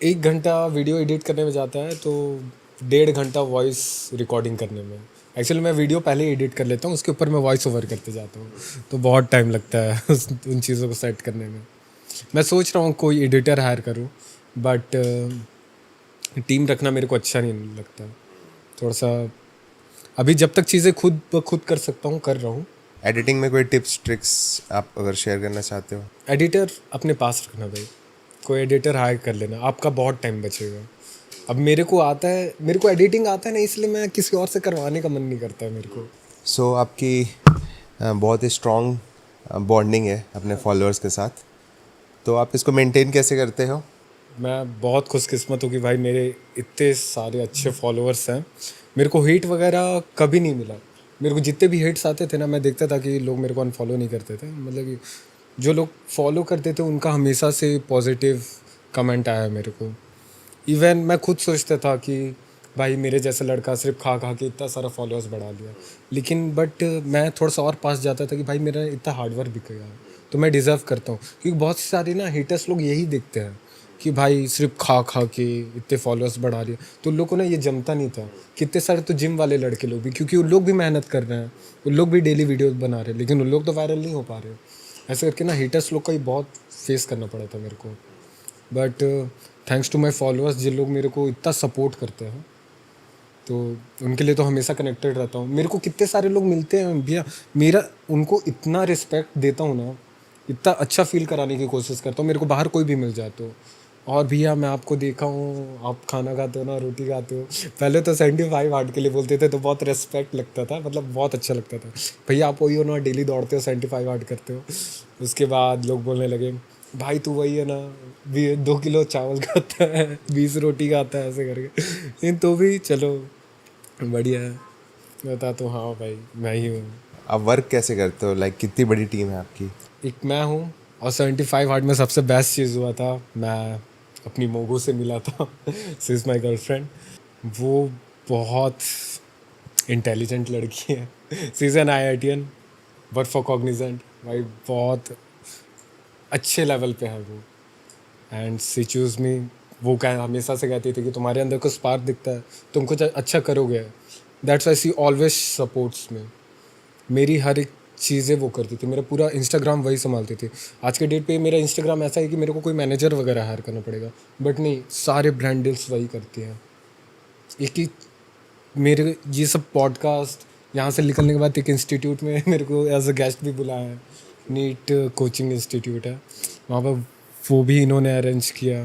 1 घंटा वीडियो एडिट करने में जाता है, तो 1.5 घंटा वॉइस रिकॉर्डिंग करने में। एक्चुअली मैं वीडियो पहले एडिट कर लेता हूँ, उसके ऊपर मैं वॉइस ओवर करते जाता हूँ, तो बहुत टाइम लगता है उन चीज़ों को सेट करने में। मैं सोच रहा हूँ कोई एडिटर हायर करूँ, बट टीम रखना मेरे को अच्छा नहीं लगता। थोड़ा सा अभी जब तक चीज़ें खुद ब खुद कर सकता हूँ कर रहा हूँ। एडिटिंग में कोई टिप्स ट्रिक्स आप अगर शेयर करना चाहते हो? एडिटर अपने पास रखना भाई, कोई एडिटर हायर कर लेना, आपका बहुत टाइम बचेगा। अब मेरे को आता है, मेरे को एडिटिंग आता है ना, इसलिए मैं किसी और से करवाने का मन नहीं करता है मेरे को। सो आपकी बहुत ही स्ट्रॉन्ग बॉन्डिंग है अपने फॉलोअर्स के साथ, तो आप इसको मेंटेन कैसे करते हो? मैं बहुत खुशकिस्मत हूँ कि भाई मेरे इतने सारे अच्छे फॉलोअर्स हैं। मेरे को हेट वगैरह कभी नहीं मिला। मेरे को जितने भी हेट्स आते थे ना, मैं देखता था कि लोग मेरे को अनफॉलो नहीं करते थे, मतलब कि जो लोग फॉलो करते थे उनका हमेशा से पॉजिटिव कमेंट आया मेरे को। इवन मैं खुद सोचता था कि भाई मेरे जैसा लड़का सिर्फ खा खा के इतना सारा फॉलोअर्स बढ़ा लिया, लेकिन बट मैं थोड़ा सा और पास जाता था कि भाई मेरा इतना हार्डवर्क भी किया है तो मैं डिज़र्व करता हूँ। क्योंकि बहुत सारे ना हेटर्स लोग यही देखते हैं कि भाई सिर्फ खा खा के इतने फॉलोअर्स बढ़ा लिया, तो उन लोग को ना ये जमता नहीं था। कितने सारे तो जिम वाले लड़के लोग भी, क्योंकि उन लोग भी मेहनत कर रहे हैं, उन लोग भी डेली वीडियोस बना रहे हैं, लेकिन उन लोग तो वायरल नहीं हो पा रहे। ऐसे करके ना हेटर्स लोग का ही बहुत फेस करना पड़ा था मेरे को। But thanks to my followers, जिन लोग मेरे को इतना सपोर्ट करते हैं, तो उनके लिए तो हमेशा कनेक्टेड रहता हूँ। मेरे को कितने सारे लोग मिलते हैं भैया, मेरा उनको इतना रिस्पेक्ट देता हूँ ना, इतना अच्छा फील कराने की कोशिश करता हूँ। मेरे को बाहर कोई भी मिल जाए तो, और भैया मैं आपको देखा हूँ आप खाना खाते हो ना, रोटी खाते हो। पहले तो 75 हार्ट के लिए बोलते थे तो बहुत रिस्पेक्ट लगता था, मतलब बहुत अच्छा लगता था, भैया आप वही हो ना, डेली दौड़ते हो, 75 हार्ट करते हो। उसके बाद लोग बोलने लगे भाई तू वही है ना, 2 किलो चावल खाता है, 20 रोटी खाता है, ऐसे करके। लेकिन तो भी चलो बढ़िया है। बता तो हाँ भाई मैं ही हूँ। आप वर्क कैसे करते हो? लाइक कितनी बड़ी टीम है आपकी? एक मैं हूँ, और 75 हार्ट में सबसे बेस्ट चीज़ हुआ था, मैं अपनी मोगो से मिला था। She is my girlfriend. वो बहुत इंटेलिजेंट लड़की है। She is an IITian, work for Cognizant. भाई बहुत अच्छे लेवल पे है वो। And she choose me. वो क्या हमेशा से कहती थी कि तुम्हारे अंदर कुछ स्पार्क दिखता है, तुम कुछ अच्छा करोगे। That's why she always supports me. मेरी हर एक चीज़ें वो करती थी, मेरा पूरा इंस्टाग्राम वही संभालती थी। आज के डेट पे मेरा इंस्टाग्राम ऐसा है कि मेरे को कोई मैनेजर वगैरह हायर करना पड़ेगा, बट नहीं, सारे ब्रांड डील्स वही करती हैं। एक ही मेरे ये सब पॉडकास्ट यहाँ से निकलने के बाद एक इंस्टीट्यूट में मेरे को एज अ गेस्ट भी बुलाया है। नीट कोचिंग इंस्टीट्यूट है वहाँ पर, वो भी इन्होंने अरेंज किया।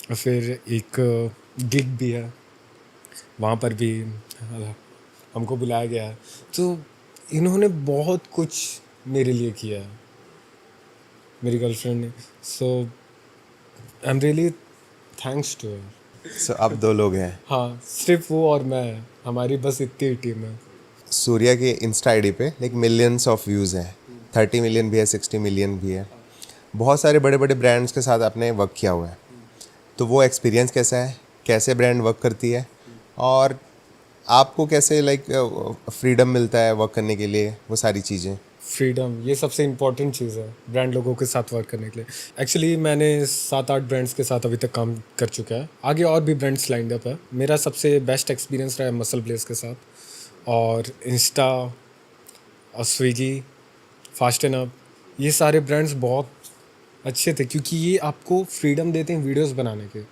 और फिर एक गिग भी है, वहाँ पर भी हमको बुलाया गया है। तो इन्होंने बहुत कुछ मेरे लिए किया है, मेरी गर्लफ्रेंड ने। So I am really thanks to her. सो आप दो लोग हैं? हाँ, सिर्फ वो और मैं, हमारी बस इतनी टीम है। सूर्या के इंस्टा आईडी पे लाइक मिलियंस ऑफ व्यूज़ हैं, 30 मिलियन भी है, 60 मिलियन भी है। बहुत सारे बड़े बड़े ब्रांड्स के साथ आपने वर्क किया हुआ है, तो वो एक्सपीरियंस कैसा है? कैसे ब्रांड वर्क करती है, और आपको कैसे लाइक फ्रीडम मिलता है वर्क करने के लिए, वो सारी चीज़ें? फ्रीडम ये सबसे इम्पॉर्टेंट चीज़ है ब्रांड लोगों के साथ वर्क करने के लिए। एक्चुअली मैंने 7-8 ब्रांड्स के साथ अभी तक काम कर चुका है, आगे और भी ब्रांड्स लाइंड अप है। मेरा सबसे बेस्ट एक्सपीरियंस रहा है मसल ब्लेस के साथ, और इंस्टा और स्विगी, फास्ट एंड अप, ये सारे ब्रांड्स बहुत अच्छे थे, क्योंकि ये आपको फ्रीडम देते हैं वीडियोस बनाने के।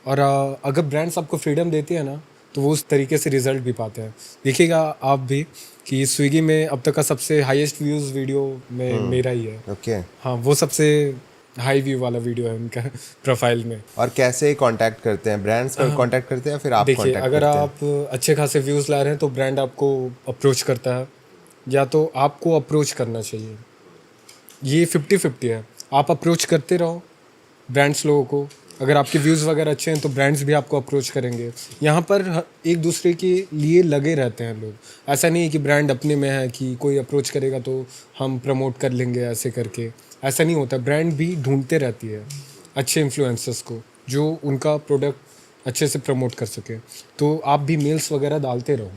और अगर ब्रांड्स आपको फ्रीडम देती है ना, तो वो उस तरीके से रिजल्ट भी पाते हैं। देखिएगा आप भी कि स्विगी में अब तक का सबसे हाईएस्ट व्यूज़ वीडियो में मेरा ही है। ओके। हाँ, वो सबसे हाई व्यू वाला वीडियो है उनका प्रोफाइल में। और कैसे कांटेक्ट करते हैं? ब्रांड्स कांटेक्ट करते हैं या फिर आप देखिए, कांटेक्ट अगर करते हैं? आप अच्छे खासे व्यूज़ ला रहे हैं तो ब्रांड आपको अप्रोच करता है, या तो आपको अप्रोच करना चाहिए। ये 50-50 है, आप अप्रोच करते रहो ब्रांड्स लोगों को। अगर आपके व्यूज़ वगैरह अच्छे हैं तो ब्रांड्स भी आपको अप्रोच करेंगे। यहाँ पर एक दूसरे के लिए लगे रहते हैं लोग। ऐसा नहीं है कि ब्रांड अपने में है कि कोई अप्रोच करेगा तो हम प्रमोट कर लेंगे, ऐसे करके ऐसा नहीं होता। ब्रांड भी ढूंढते रहती है अच्छे इन्फ्लुएंसर्स को जो उनका प्रोडक्ट अच्छे से प्रमोट कर सके। तो आप भी मेल्स वगैरह डालते रहो।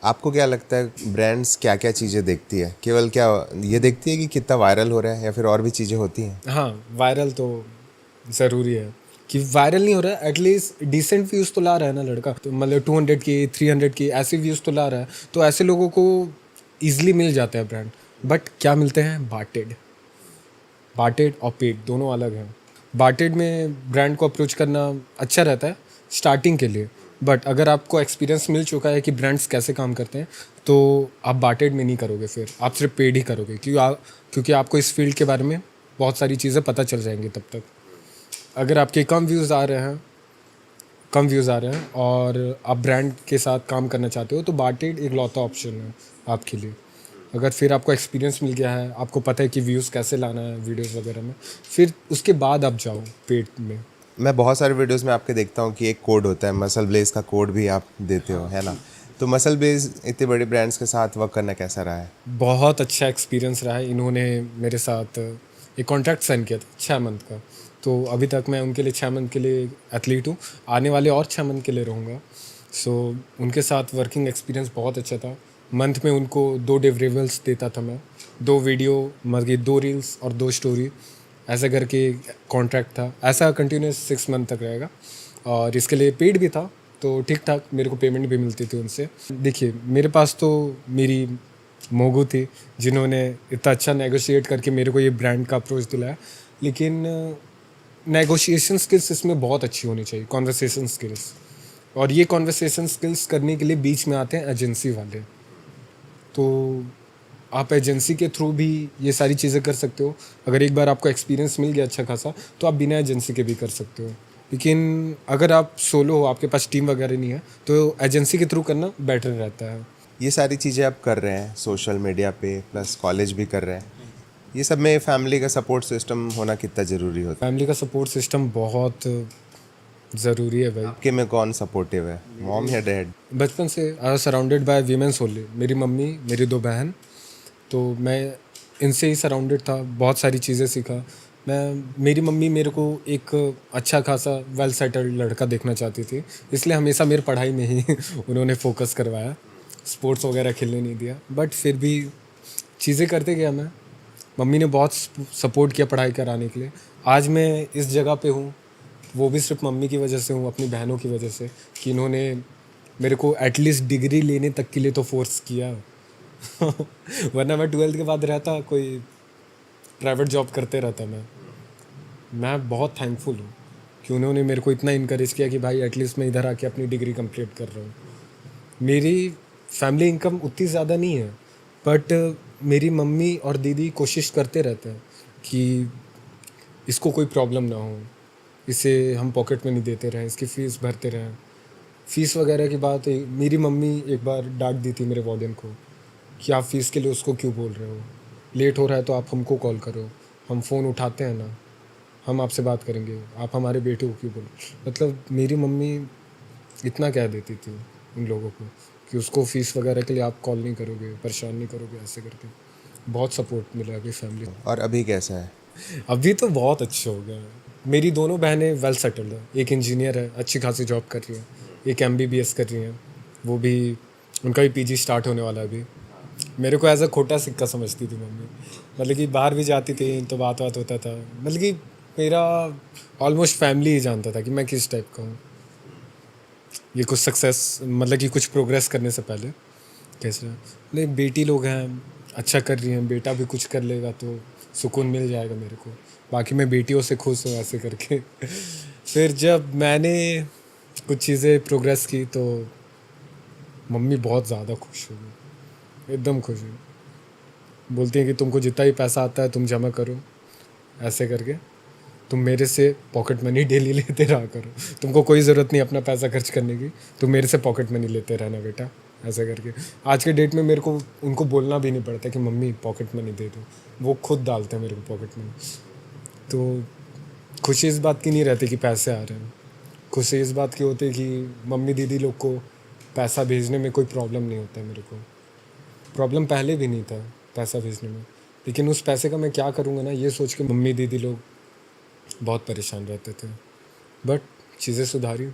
आपको क्या लगता है ब्रांड्स क्या क्या चीज़ें देखती है? केवल क्या ये देखती है कि कितना वायरल हो रहा है, या फिर और भी चीज़ें होती हैं? हाँ, वायरल तो ज़रूरी है। कि वायरल नहीं हो रहा है, एटलीस्ट डिसेंट व्यूज़ तो ला रहा है ना लड़का, तो मतलब 200 के 300 के ऐसे व्यूज़ तो ला रहा है, तो ऐसे लोगों को ईजिली मिल जाता है ब्रांड। बट क्या मिलते हैं? बाटेड। बाटेड और पेड दोनों अलग हैं। बाटेड में ब्रांड को अप्रोच करना अच्छा रहता है स्टार्टिंग के लिए, बट अगर आपको एक्सपीरियंस मिल चुका है कि ब्रांड्स कैसे काम करते हैं तो आप बाटेड में नहीं करोगे, फिर आप सिर्फ पेड ही करोगे। क्योंकि आपको इस फील्ड के बारे में बहुत सारी चीज़ें पता चल जाएंगी तब तक। अगर आपके कम व्यूज़ आ रहे हैं कम व्यूज़ आ रहे हैं और आप ब्रांड के साथ काम करना चाहते हो तो बार्टेड एक लौता ऑप्शन है आपके लिए। अगर फिर आपको एक्सपीरियंस मिल गया है, आपको पता है कि व्यूज़ कैसे लाना है वीडियोस वगैरह में, फिर उसके बाद आप जाओ पेड में। मैं बहुत सारे वीडियोस में आपके देखता हूँ कि एक कोड होता है, मसल ब्लेज का कोड भी आप देते हो, है ना? तो मसल ब्लेज इतने बड़े ब्रांड्स के साथ वर्क करना कैसा रहा है? बहुत अच्छा एक्सपीरियंस रहा है। इन्होंने मेरे साथ एक कॉन्ट्रैक्ट साइन किया था 6 मंथ का, तो अभी तक मैं उनके लिए 6 मंथ के लिए एथलीट हूँ, आने वाले और 6 मंथ के लिए रहूँगा। सो उनके साथ वर्किंग एक्सपीरियंस बहुत अच्छा था। मंथ में उनको 2 डिलीवरेबल्स देता था मैं, 2 वीडियो मतलब 2 रील्स और 2 स्टोरी, ऐसा करके कॉन्ट्रैक्ट था। ऐसा कंटिन्यूस 6 मंथ तक रहेगा और इसके लिए पेड भी था, तो ठीक ठाक मेरे को पेमेंट भी मिलती थी उनसे। देखिए मेरे पास तो मेरी मोगू थी जिन्होंने इतना अच्छा नेगोशिएट करके मेरे को ये ब्रांड का अप्रोच दिलाया, लेकिन नेगोशिएशन स्किल्स इसमें बहुत अच्छी होनी चाहिए, कॉन्वर्सेशन स्किल्स। और ये कॉन्वर्सेशन स्किल्स करने के लिए बीच में आते हैं एजेंसी वाले। तो आप एजेंसी के थ्रू भी ये सारी चीज़ें कर सकते हो। अगर एक बार आपको एक्सपीरियंस मिल गया अच्छा खासा तो आप बिना एजेंसी के भी कर सकते हो। लेकिन अगर आप सोलो हो, आपके पास टीम वगैरह नहीं है, तो एजेंसी के थ्रू करना बेटर रहता है। ये सारी चीज़ें आप कर रहे हैं सोशल मीडिया पे, प्लस कॉलेज भी कर रहे हैं, ये सब में फैमिली का सपोर्ट सिस्टम होना कितना ज़रूरी होता है? फैमिली का सपोर्ट सिस्टम बहुत ज़रूरी है भाई। आपके में कौन सपोर्टिव है, मॉम या डैड? बचपन से I was surrounded by women's only. मेरी मम्मी, मेरी 2 बहन, तो मैं इनसे ही सराउंडेड था, बहुत सारी चीज़ें सीखा मेरी मम्मी मेरे को एक अच्छा खासा वेल सेटल्ड लड़का देखना चाहती थी, इसलिए हमेशा मेरी पढ़ाई में ही उन्होंने फोकस करवाया, स्पोर्ट्स वगैरह खेलने नहीं दिया। बट फिर भी चीज़ें करते गया मैं। मम्मी ने बहुत सपोर्ट किया पढ़ाई कराने के लिए। आज मैं इस जगह पे हूँ, वो भी सिर्फ मम्मी की वजह से हूँ, अपनी बहनों की वजह से, कि इन्होंने मेरे को एटलीस्ट डिग्री लेने तक के लिए तो फोर्स किया। वरना मैं 12th के बाद रहता कोई प्राइवेट जॉब करते रहता। मैं बहुत थैंकफुल हूँ कि उन्होंने मेरे को इतना इनकरेज किया कि भाई एटलीस्ट मैं इधर आके अपनी डिग्री कंप्लीट कर रहा हूँ। मेरी फैमिली इनकम उतनी ज़्यादा नहीं है, बट मेरी मम्मी और दीदी कोशिश करते रहते हैं कि इसको कोई प्रॉब्लम ना हो, इसे हम पॉकेट में नहीं देते रहें, इसकी फ़ीस भरते रहें। फ़ीस वगैरह की बात मेरी मम्मी एक बार डांट दी थी मेरे वार्डन को कि आप फ़ीस के लिए उसको क्यों बोल रहे हो, लेट हो रहा है तो आप हमको कॉल करो, हम फ़ोन उठाते हैं ना, हम आपसे बात करेंगे, आप हमारे बेटे को क्यों बोलो। मतलब मेरी मम्मी इतना कह देती थी उन लोगों को कि उसको फ़ीस वगैरह के लिए आप कॉल नहीं करोगे, परेशान नहीं करोगे, ऐसे करके बहुत सपोर्ट मिला अभी फैमिली। और अभी कैसा है? अभी तो बहुत अच्छा हो गया है। मेरी दोनों बहनें वेल सेटल्ड है, एक इंजीनियर है, अच्छी खासी जॉब कर रही है, एक MBBS कर रही है, वो भी उनका भी PG स्टार्ट होने वाला है अभी। मेरे को एज अ खोटा सिक्का समझती थी मम्मी, मतलब कि बाहर भी जाती थी तो बात होता था, मतलब कि मेरा ऑलमोस्ट फैमिली ही जानता था कि मैं किस टाइप का हूँ। ये कुछ सक्सेस मतलब कि कुछ प्रोग्रेस करने से पहले कैसे नहीं, बेटी लोग हैं, अच्छा कर रही हैं, बेटा भी कुछ कर लेगा तो सुकून मिल जाएगा मेरे को, बाकी मैं बेटियों से खुश हूँ ऐसे करके। फिर जब मैंने कुछ चीज़ें प्रोग्रेस की तो मम्मी बहुत ज़्यादा खुश हो गई, एकदम खुश हुई। बोलती हैं कि तुमको जितना ही पैसा आता है तुम जमा करो, ऐसे करके तुम मेरे से पॉकेट मनी डेली लेते रहा करो, तुमको कोई ज़रूरत नहीं अपना पैसा खर्च करने की, तुम मेरे से पॉकेट मनी लेते रहना बेटा, ऐसा करके। आज के डेट में मेरे को उनको बोलना भी नहीं पड़ता कि मम्मी पॉकेट मनी दे दो, वो खुद डालते हैं मेरे को पॉकेट मनी। तो खुशी इस बात की नहीं रहती कि पैसे आ रहे हैं, खुशी इस बात की होती है कि मम्मी दीदी लोग को पैसा भेजने में कोई प्रॉब्लम नहीं होता है। मेरे को प्रॉब्लम पहले भी नहीं था पैसा भेजने में, लेकिन उस पैसे का मैं क्या करूँगा ना, ये सोच के मम्मी दीदी लोग बहुत परेशान रहते थे। बट चीज़ें सुधारी।